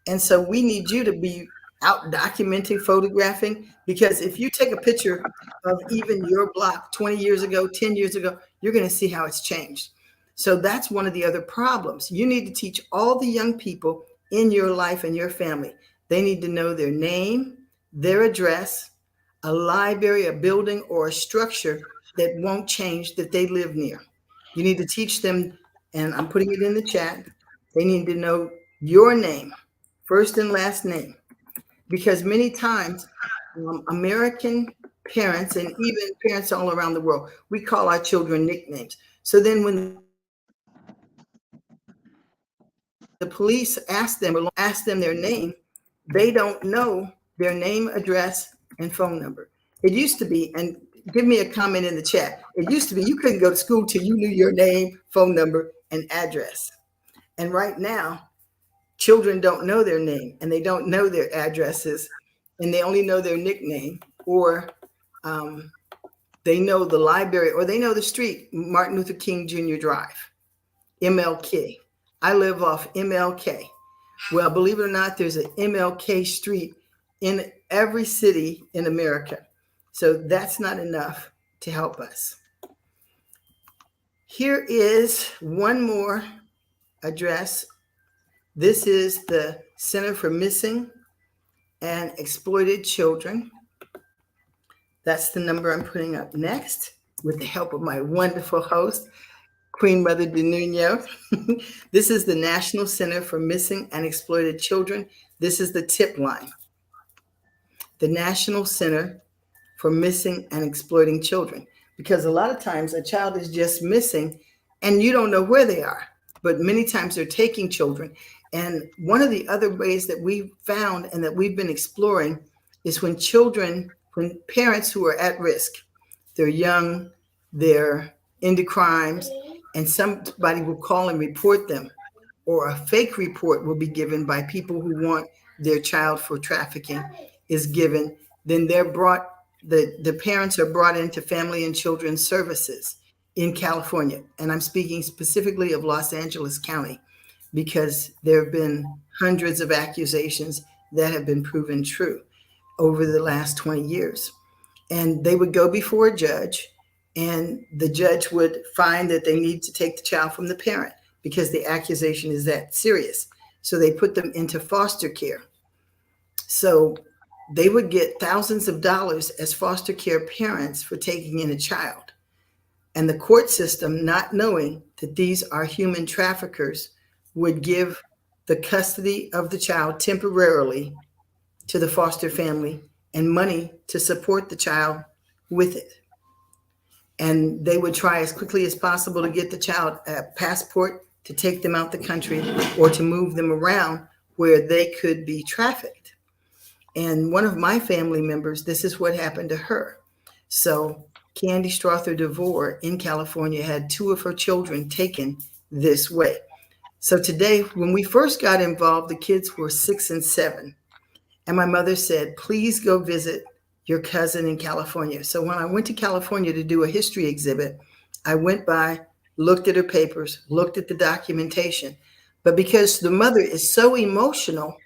And so we need you to be out documenting, photographing, because if you take a picture of even your block 20 years ago, 10 years ago, you're going to see how it's changed. So that's one of the other problems. You need to teach all the young people in your life and your family. They need to know their name, their address, a library, a building, or a structure that won't change that they live near. You need to teach them, and I'm putting it in the chat, they need to know your name, first and last name, because many times American parents and even parents all around the world, we call our children nicknames. So then when the police ask them their name, they don't know their name, address, and phone number. It used to be, and give me a comment in the chat. It used to be you couldn't go to school till you knew your name, phone number, and address. And right now, children don't know their name and they don't know their addresses, and they only know their nickname, or um, they know the library, or they know the street, Martin Luther King Jr. Drive, MLK. I live off MLK. Well, believe it or not, there's an MLK street in every city in America. So that's not enough to help us. Here is one more address. This is the Center for Missing and Exploited Children. That's the number I'm putting up next with the help of my wonderful host, Queen Mother de Nuno. This is the National Center for Missing and Exploited Children. This is the tip line. The National Center for Missing and Exploiting Children. Because a lot of times a child is just missing and you don't know where they are. But many times they're taking children. And one of the other ways that we found and that we've been exploring is when parents who are at risk, they're young, they're into crimes, and somebody will call and report them, or a fake report will be given by people who want their child for trafficking is given, then the parents are brought into Family and Children's Services in California. And I'm speaking specifically of Los Angeles County, because there have been hundreds of accusations that have been proven true over the last 20 years. And they would go before a judge, and the judge would find that they need to take the child from the parent because the accusation is that serious. So they put them into foster care. So they would get thousands of dollars as foster care parents for taking in a child. And the court system, not knowing that these are human traffickers, would give the custody of the child temporarily to the foster family and money to support the child with it. And they would try as quickly as possible to get the child a passport to take them out the country or to move them around where they could be trafficked. And one of my family members, this is what happened to her. So Candy Strother DeVore in California had 2 of her children taken this way. So today, when we first got involved, the kids were 6 and 7. And my mother said, please go visit your cousin in California. So when I went to California to do a history exhibit, I went by, looked at her papers, looked at the documentation. But because the mother is so emotional,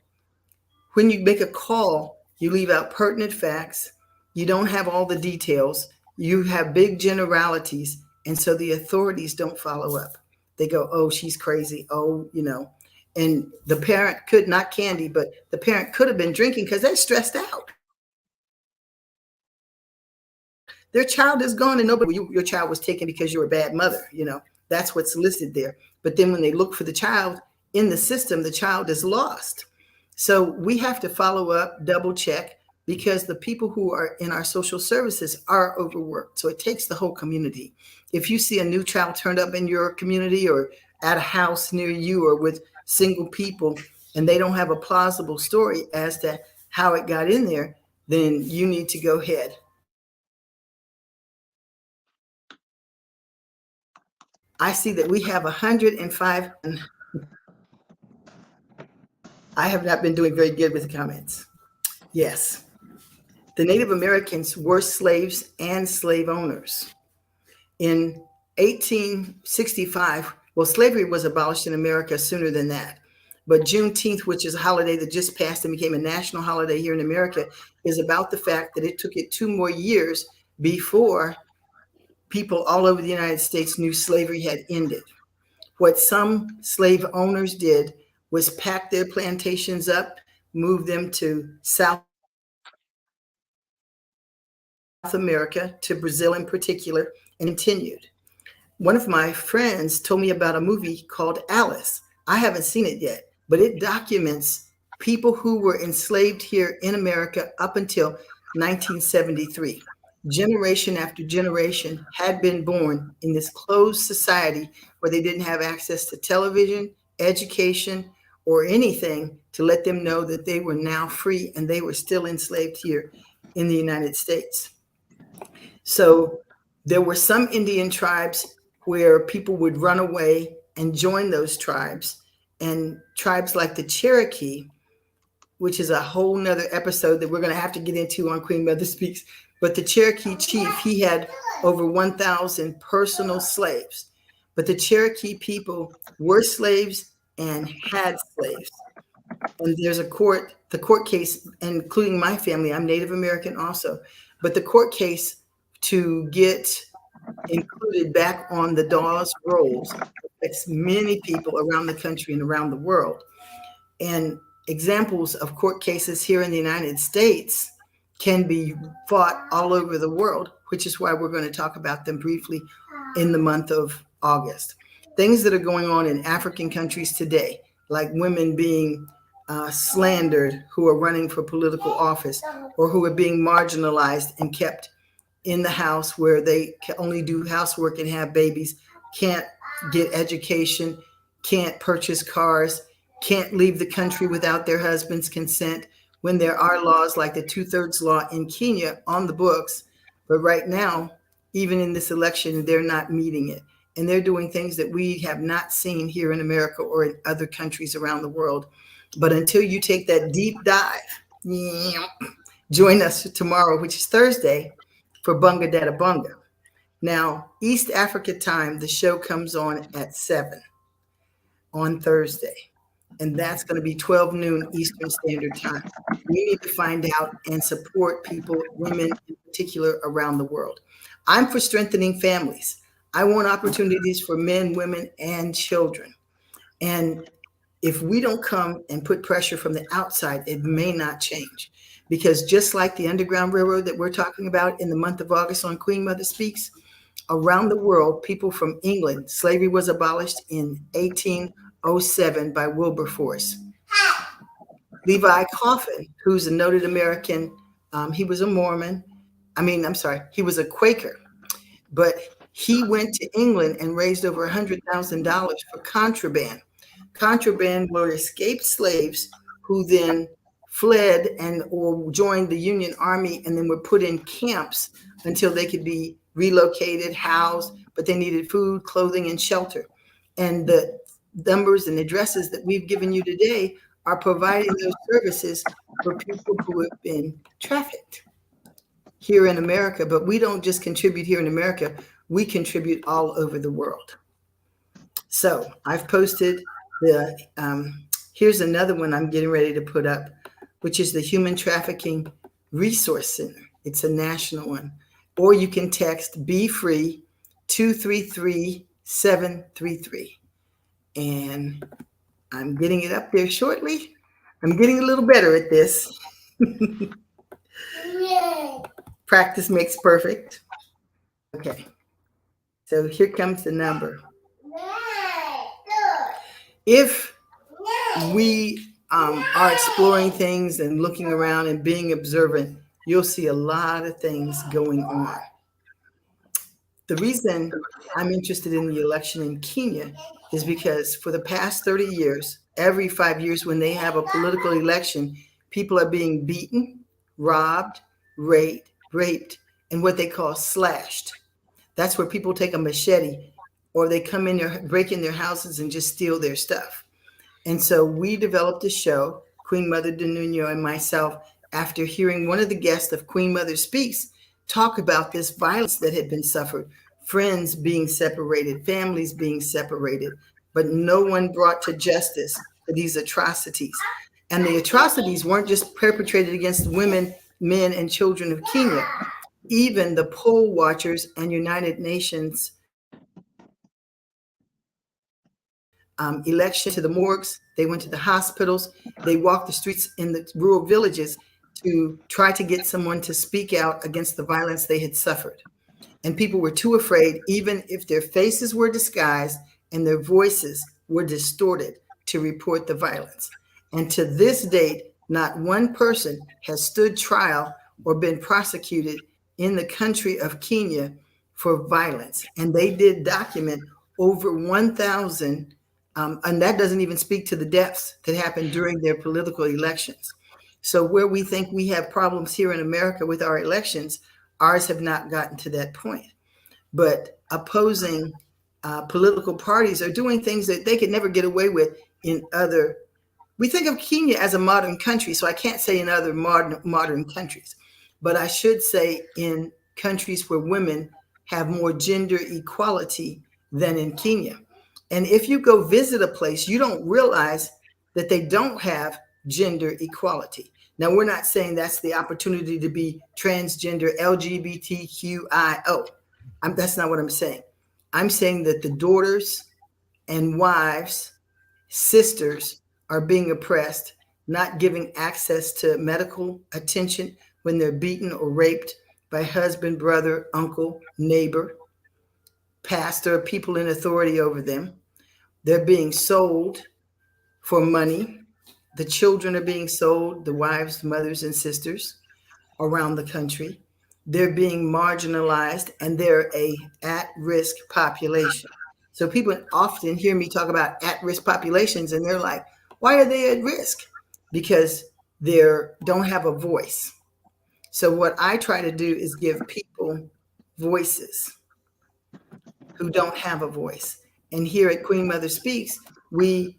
when you make a call, you leave out pertinent facts. You don't have all the details. You have big generalities. And so the authorities don't follow up. They go, oh, she's crazy. Oh, and the parent could, not Candy, but the parent could have been drinking because they're stressed out. Their child is gone and your child was taken because you're a bad mother. That's what's listed there. But then when they look for the child in the system, the child is lost. So we have to follow up, double check, because the people who are in our social services are overworked. So it takes the whole community. If you see a new child turned up in your community or at a house near you or with single people, and they don't have a plausible story as to how it got in there, then you need to go ahead. I see that we have 105. I have not been doing very good with the comments. Yes. The Native Americans were slaves and slave owners. In 1865, well, slavery was abolished in America sooner than that. But Juneteenth, which is a holiday that just passed and became a national holiday here in America, is about the fact that it took it 2 more years before people all over the United States knew slavery had ended. What some slave owners did was pack their plantations up, move them to South America, to Brazil in particular, and continued. One of my friends told me about a movie called Alice. I haven't seen it yet, but it documents people who were enslaved here in America up until 1973. generation after generation had been born in this closed society where they didn't have access to television, education, or anything to let them know that they were now free and they were still enslaved here in the United States. So there were some Indian tribes where people would run away and join those tribes. And tribes like the Cherokee, which is a whole nother episode that we're going to have to get into on Queen Mother Speaks. But the Cherokee chief, he had over 1,000 personal slaves. But the Cherokee people were slaves and had slaves. And there's the court case, including my family. I'm Native American also. But the court case to get included back on the Dawes rolls affects many people around the country and around the world. And examples of court cases here in the United States can be fought all over the world, which is why we're going to talk about them briefly in the month of August. Things that are going on in African countries today, like women being slandered who are running for political office, or who are being marginalized and kept in the house where they can only do housework and have babies, can't get education, can't purchase cars, can't leave the country without their husband's consent, when there are laws like the 2/3 law in Kenya on the books. But right now, even in this election, they're not meeting it. And they're doing things that we have not seen here in America or in other countries around the world. But until you take that deep dive, join us tomorrow, which is Thursday, for Bunga Dada Bunga. Now, East Africa time, the show comes on at 7 on Thursday. And that's going to be 12 noon Eastern Standard Time. We need to find out and support people, women in particular, around the world. I'm for strengthening families. I want opportunities for men, women, and children. And if we don't come and put pressure from the outside, it may not change. Because just like the Underground Railroad that we're talking about in the month of August on Queen Mother Speaks, around the world, people from England, slavery was abolished in 1807 by Wilberforce. Levi Coffin, who's a noted American, he was a Mormon. He was a Quaker, but he went to England and raised over $100,000 for contraband. Contraband were escaped slaves who then fled and or joined the Union Army and then were put in camps until they could be relocated, housed, but they needed food, clothing, and shelter. And the numbers and addresses that we've given you today are providing those services for people who have been trafficked here in America. But we don't just contribute here in America, we contribute all over the world. So I've posted here's another one I'm getting ready to put up, which is the Human Trafficking Resource Center. It's a national one. Or you can text Be Free 233-733. And I'm getting it up there shortly. I'm getting a little better at this. Practice makes perfect. Okay. So here comes the number. If we are exploring things and looking around and being observant, you'll see a lot of things going on. The reason I'm interested in the election in Kenya is because for the past 30 years, every 5 years when they have a political election, people are being beaten, robbed, raped, and what they call slashed. That's where people take a machete or they come in there, break in their houses and just steal their stuff. And so we developed a show, Queen Mother DeNuno and myself, after hearing one of the guests of Queen Mother Speaks talk about this violence that had been suffered, friends being separated, families being separated, but no one brought to justice for these atrocities. And the atrocities weren't just perpetrated against women, men, and children of Kenya. Even the poll watchers and United Nations election to the morgues, they went to the hospitals, they walked the streets in the rural villages to try to get someone to speak out against the violence they had suffered. And people were too afraid, even if their faces were disguised and their voices were distorted, to report the violence. And to this date, not one person has stood trial or been prosecuted in the country of Kenya for violence. And they did document over 1,000, and that doesn't even speak to the deaths that happened during their political elections. So where we think we have problems here in America with our elections, ours have not gotten to that point. But opposing political parties are doing things that they could never get away with in other. We think of Kenya as a modern country, so I can't say in other modern countries, but I should say in countries where women have more gender equality than in Kenya. And if you go visit a place, you don't realize that they don't have gender equality. Now, we're not saying that's the opportunity to be transgender, LGBTQIO. That's not what I'm saying. I'm saying that the daughters and wives, sisters are being oppressed, not giving access to medical attention when they're beaten or raped by husband, brother, uncle, neighbor, pastor, people in authority over them. They're being sold for money. The children are being sold, the wives, mothers, and sisters around the country. They're being marginalized, and they're a at-risk population. So people often hear me talk about at-risk populations, and they're like, why are they at risk? Because they don't have a voice. So what I try to do is give people voices who don't have a voice. And here at Queen Mother Speaks, we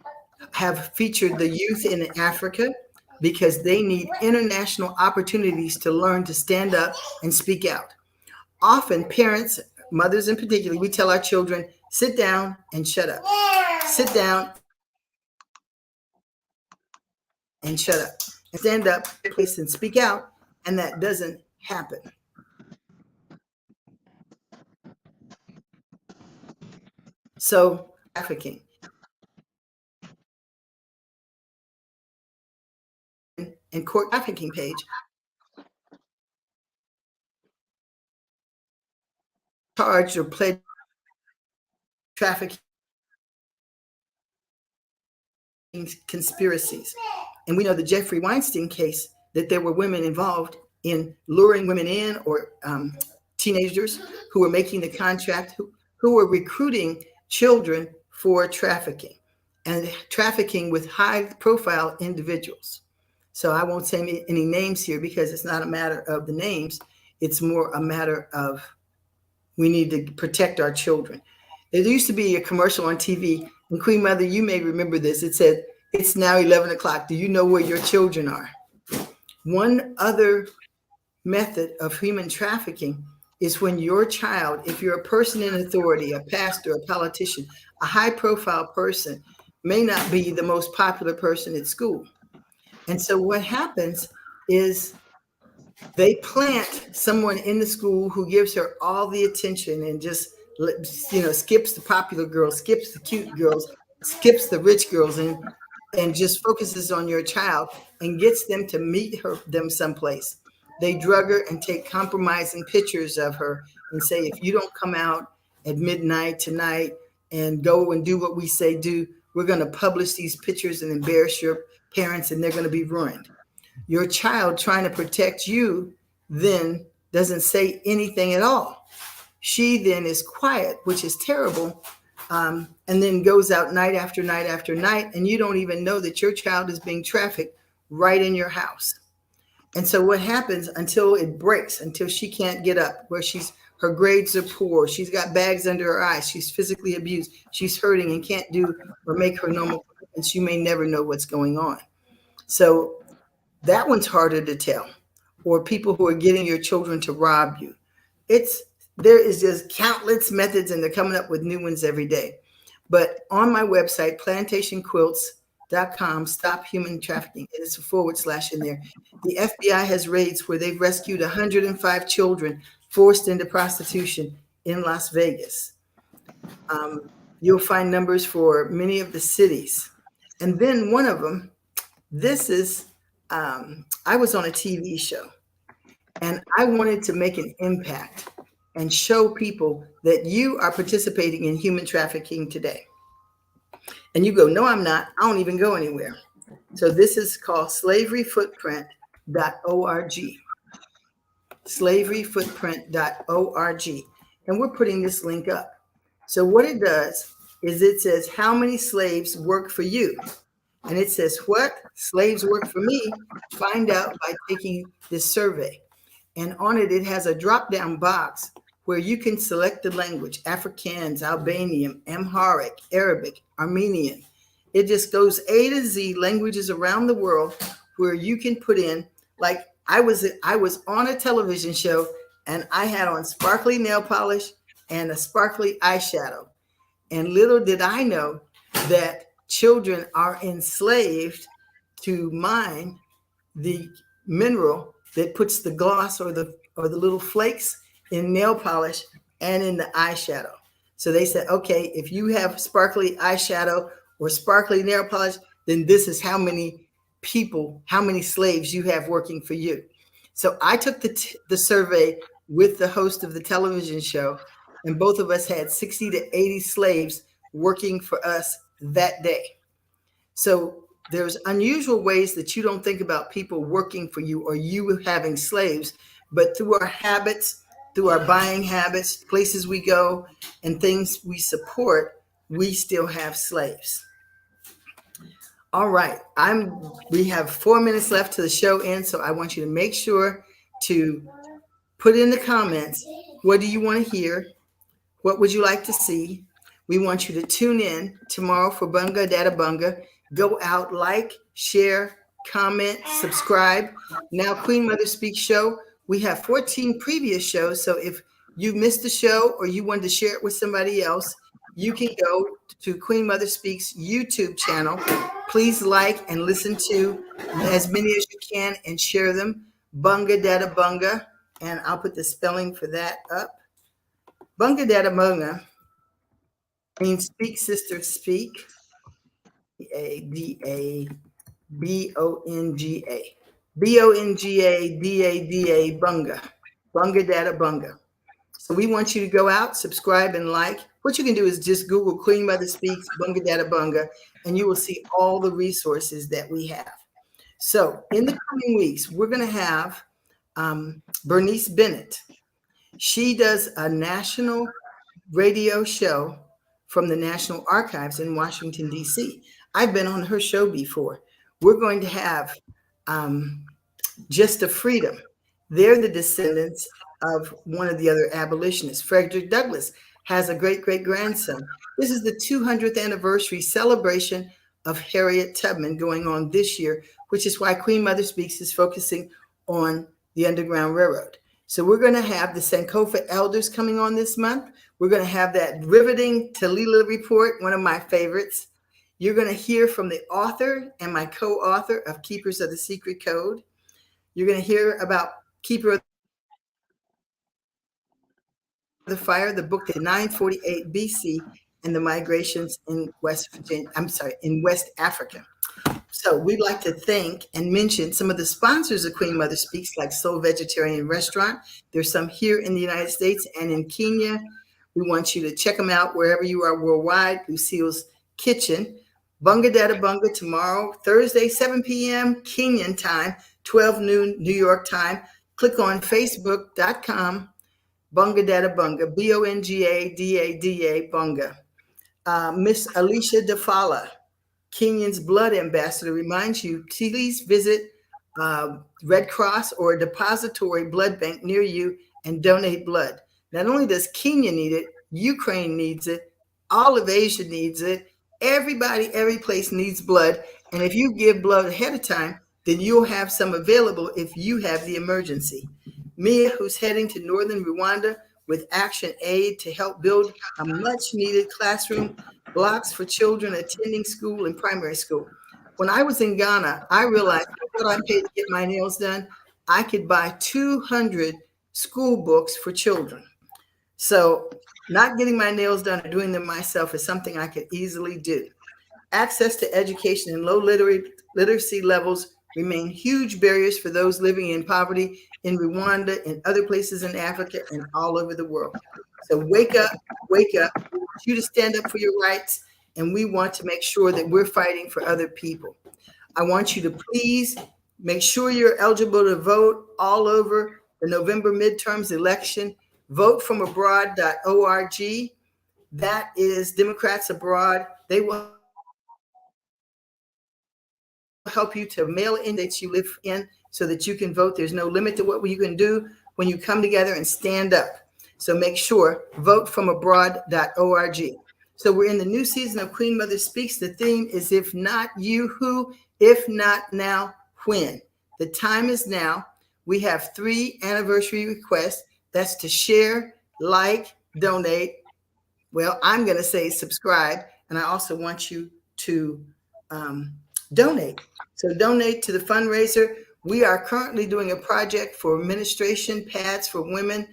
have featured the youth in Africa because they need international opportunities to learn to stand up and speak out. Often parents, mothers in particular, we tell our children, sit down and shut up. Sit down and shut up. And stand up, place, and speak out, and that doesn't happen. So trafficking. And court trafficking page charged or pledged trafficking conspiracies. And we know the Jeffrey Weinstein case, that there were women involved in luring women in, or teenagers who were making the contract, who were recruiting children for trafficking, and trafficking with high profile individuals. So I won't say any names here because it's not a matter of the names. It's more a matter of we need to protect our children. There used to be a commercial on TV, and Queen Mother, you may remember this. It said, it's now 11 o'clock. Do you know where your children are? One other method of human trafficking is when your child, if you're a person in authority, a pastor, a politician, a high profile person, may not be the most popular person at school. And so what happens is they plant someone in the school who gives her all the attention and just, skips the popular girls, skips the cute girls, skips the rich girls, and just focuses on your child and gets them to meet them someplace. They drug her and take compromising pictures of her and say, if you don't come out at midnight tonight and go and do what we say do, we're going to publish these pictures and embarrass your parents, and they're going to be ruined. Your child, trying to protect you, then doesn't say anything at all. She then is quiet, which is terrible, and then goes out night after night after night, and you don't even know that your child is being trafficked right in your house. And so what happens until it breaks, until she can't get up, where her grades are poor, she's got bags under her eyes, she's physically abused, she's hurting and can't do or make her normal, and she may never know what's going on. So that one's harder to tell. Or people who are getting your children to rob you. There is just countless methods, and they're coming up with new ones every day. But on my website, plantationquilts.com, stop human trafficking. It's a / in there. The FBI has raids where they've rescued 105 children forced into prostitution in Las Vegas. You'll find numbers for many of the cities. And then one of them, this is, I was on a TV show, and I wanted to make an impact and show people that you are participating in human trafficking today. And you go, no, I'm not. I don't even go anywhere. So this is called slaveryfootprint.org. slaveryfootprint.org. And we're putting this link up. So what it does is it says, how many slaves work for you? And it says, what? Slaves work for me? Find out by taking this survey. And on it, it has a drop-down box where you can select the language: Afrikaans, Albanian, Amharic, Arabic, Armenian. It just goes A to Z, languages around the world, where you can put in, like I was on a television show and I had on sparkly nail polish and a sparkly eyeshadow. And little did I know that children are enslaved to mine the mineral that puts the gloss or the little flakes in nail polish and in the eyeshadow. So they said, okay, if you have sparkly eyeshadow or sparkly nail polish, then this is how many people, how many slaves you have working for you. So I took the survey with the host of the television show, and both of us had 60 to 80 slaves working for us that day. So there's unusual ways that you don't think about people working for you or you having slaves, but through our habits, through our buying habits, places we go, and things we support, we still have slaves. All right, we have 4 minutes left to the show end, so I want you to make sure to put in the comments, what do you want to hear? What would you like to see? We want you to tune in tomorrow for Bunga Data Bunga. Go out, like, share, comment, subscribe. Now, Queen Mother Speaks show. We have 14 previous shows, so if you missed the show or you wanted to share it with somebody else, you can go to Queen Mother Speaks YouTube channel. Please like and listen to as many as you can and share them. Bunga Data Bunga, and I'll put the spelling for that up. Bunga Data Bunga means speak, sister, speak. Adabonga. Bonga. Bunga. Bunga Data Bunga. So we want you to go out, subscribe, and like. What you can do is just Google Queen Mother Speaks, Bunga Data Bunga, and you will see all the resources that we have. So in the coming weeks, we're going to have Bernice Barnett. She does a national radio show from the National Archives in Washington, D.C. I've been on her show before. We're going to have Just a Freedom. They're the descendants of one of the other abolitionists. Frederick Douglass has a great-great-grandson. This is the 200th anniversary celebration of Harriet Tubman going on this year, which is why Queen Mother Speaks is focusing on the Underground Railroad. So we're going to have the Sankofa elders coming on this month. We're going to have that riveting Talila report, one of my favorites. You're going to hear from the author and my co-author of Keepers of the Secret Code. You're going to hear about Keeper of the Fire, the book, the 948 BC, and the migrations in West Africa. So we'd like to thank and mention some of the sponsors of Queen Mother Speaks, like Soul Vegetarian Restaurant. There's some here in the United States and in Kenya. We want you to check them out wherever you are worldwide. Lucille's Kitchen. Bunga Data Bunga tomorrow, Thursday, 7 p.m. Kenyan time, 12 noon New York time. Click on facebook.com, Bunga Data Bunga, Bongadada Bunga. Miss Alicia Defala, Kenyan's blood ambassador, reminds you, please visit Red Cross or a depository blood bank near you and donate blood. Not only does Kenya need it, Ukraine needs it, all of Asia needs it. Everybody, every place needs blood. And if you give blood ahead of time, then you'll have some available if you have the emergency. Mia, who's heading to northern Rwanda with Action Aid to help build a much-needed classroom blocks for children attending school and primary school. When I was in Ghana, I realized what I paid to get my nails done, I could buy 200 school books for children. So not getting my nails done or doing them myself is something I could easily do. Access to education and low literacy levels remain huge barriers for those living in poverty in Rwanda and other places in Africa and all over the world. So wake up, wake up. We want you to stand up for your rights, and we want to make sure that we're fighting for other people. I want you to please make sure you're eligible to vote all over the November midterms election, votefromabroad.org. That is Democrats abroad. They will help you to mail in that you live in so that you can vote. There's no limit to what you can do when you come together and stand up. So make sure, votefromabroad.org. So we're in the new season of Queen Mother Speaks. The theme is if not you, who? If not now, when? The time is now. We have 3 anniversary requests. That's to share, like, donate. Well, I'm going to say subscribe. And I also want you to donate. So donate to the fundraiser. We are currently doing a project for menstruation pads for women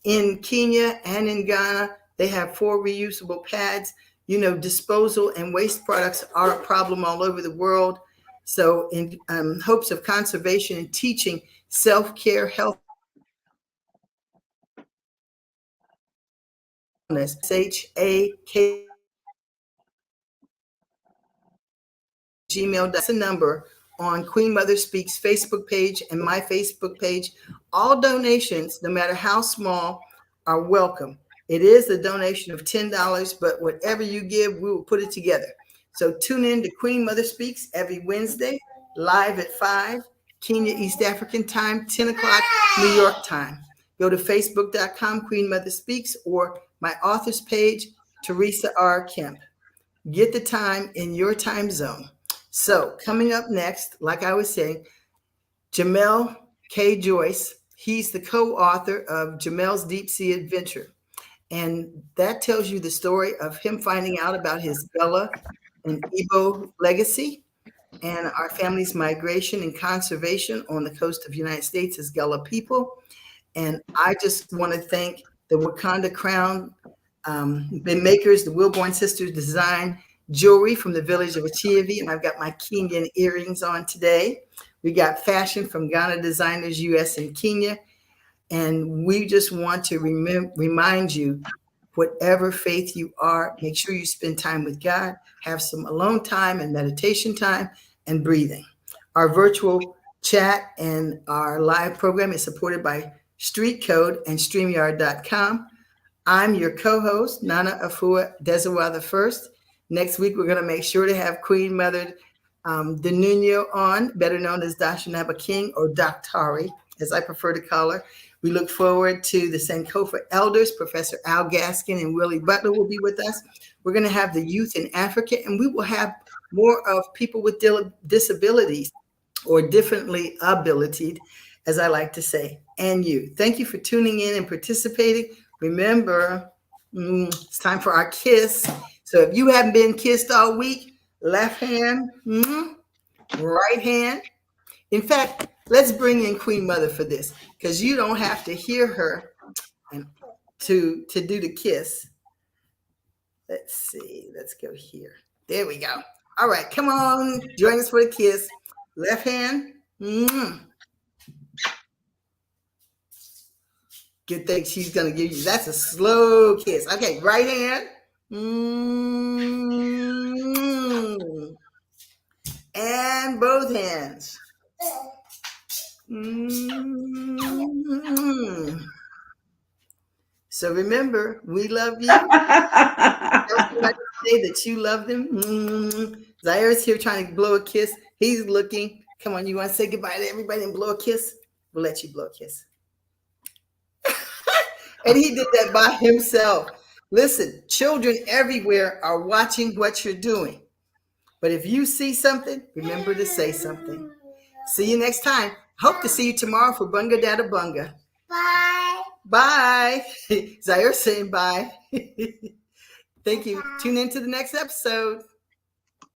in Kenya and in Ghana. They have 4 reusable pads. You know, disposal and waste products are a problem all over the world. So in hopes of conservation and teaching self-care, health, S8E Gmail. That's a number on Queen Mother Speaks Facebook page and my Facebook page. All donations, no matter how small, are welcome. It is a donation of $10, but whatever you give, we will put it together. So tune in to Queen Mother Speaks every Wednesday, live at 5, Kenya East African time, 10 o'clock New York time. Go to facebook.com, Queen Mother Speaks, or my author's page, Teresa R. Kemp. Get the time in your time zone. So coming up next, like I was saying, Jamal K. Joyce. He's the co-author of Jamal's Deep Sea Adventure. And that tells you the story of him finding out about his Gullah and Igbo legacy and our family's migration and conservation on the coast of the United States as Gullah people. And I just want to thank the Wakanda Crown, the makers, the Wilborn Sisters design jewelry from the village of Achiavi, and I've got my Kenyan earrings on today. We got fashion from Ghana Designers US and Kenya. And we just want to remind you, whatever faith you are, make sure you spend time with God, have some alone time and meditation time and breathing. Our virtual chat and our live program is supported by Street Code and StreamYard.com. I'm your co-host, Nana Afua Dezawa I. Next week, we're going to make sure to have Queen Mother Denuno on, better known as Dashanaba King or Daktari, as I prefer to call her. We look forward to the Sankofa elders. Professor Al Gaskin and Willie Butler will be with us. We're going to have the youth in Africa, and we will have more of people with disabilities or differently abilitied, as I like to say, and you. Thank you for tuning in and participating. Remember, it's time for our kiss. So if you haven't been kissed all week, left hand, right hand. In fact, let's bring in Queen Mother for this, because you don't have to hear her to do the kiss. Let's see. Let's go here. There we go. All right. Come on. Join us for the kiss. Left hand. Good thing she's going to give you. That's a slow kiss. Okay. Right hand. And both hands. So remember, we love you. Tell somebody say that you love them. Zaira's here trying to blow a kiss. He's looking. Come on, you want to say goodbye to everybody and blow a kiss? We'll let you blow a kiss. And he did that by himself. Listen, children everywhere are watching what you're doing. But if you see something, remember to say something. See you next time. Hope to see you tomorrow for Bunga Dada Bunga. Bye. Bye. Zaire saying bye. Thank you. Tune in to the next episode.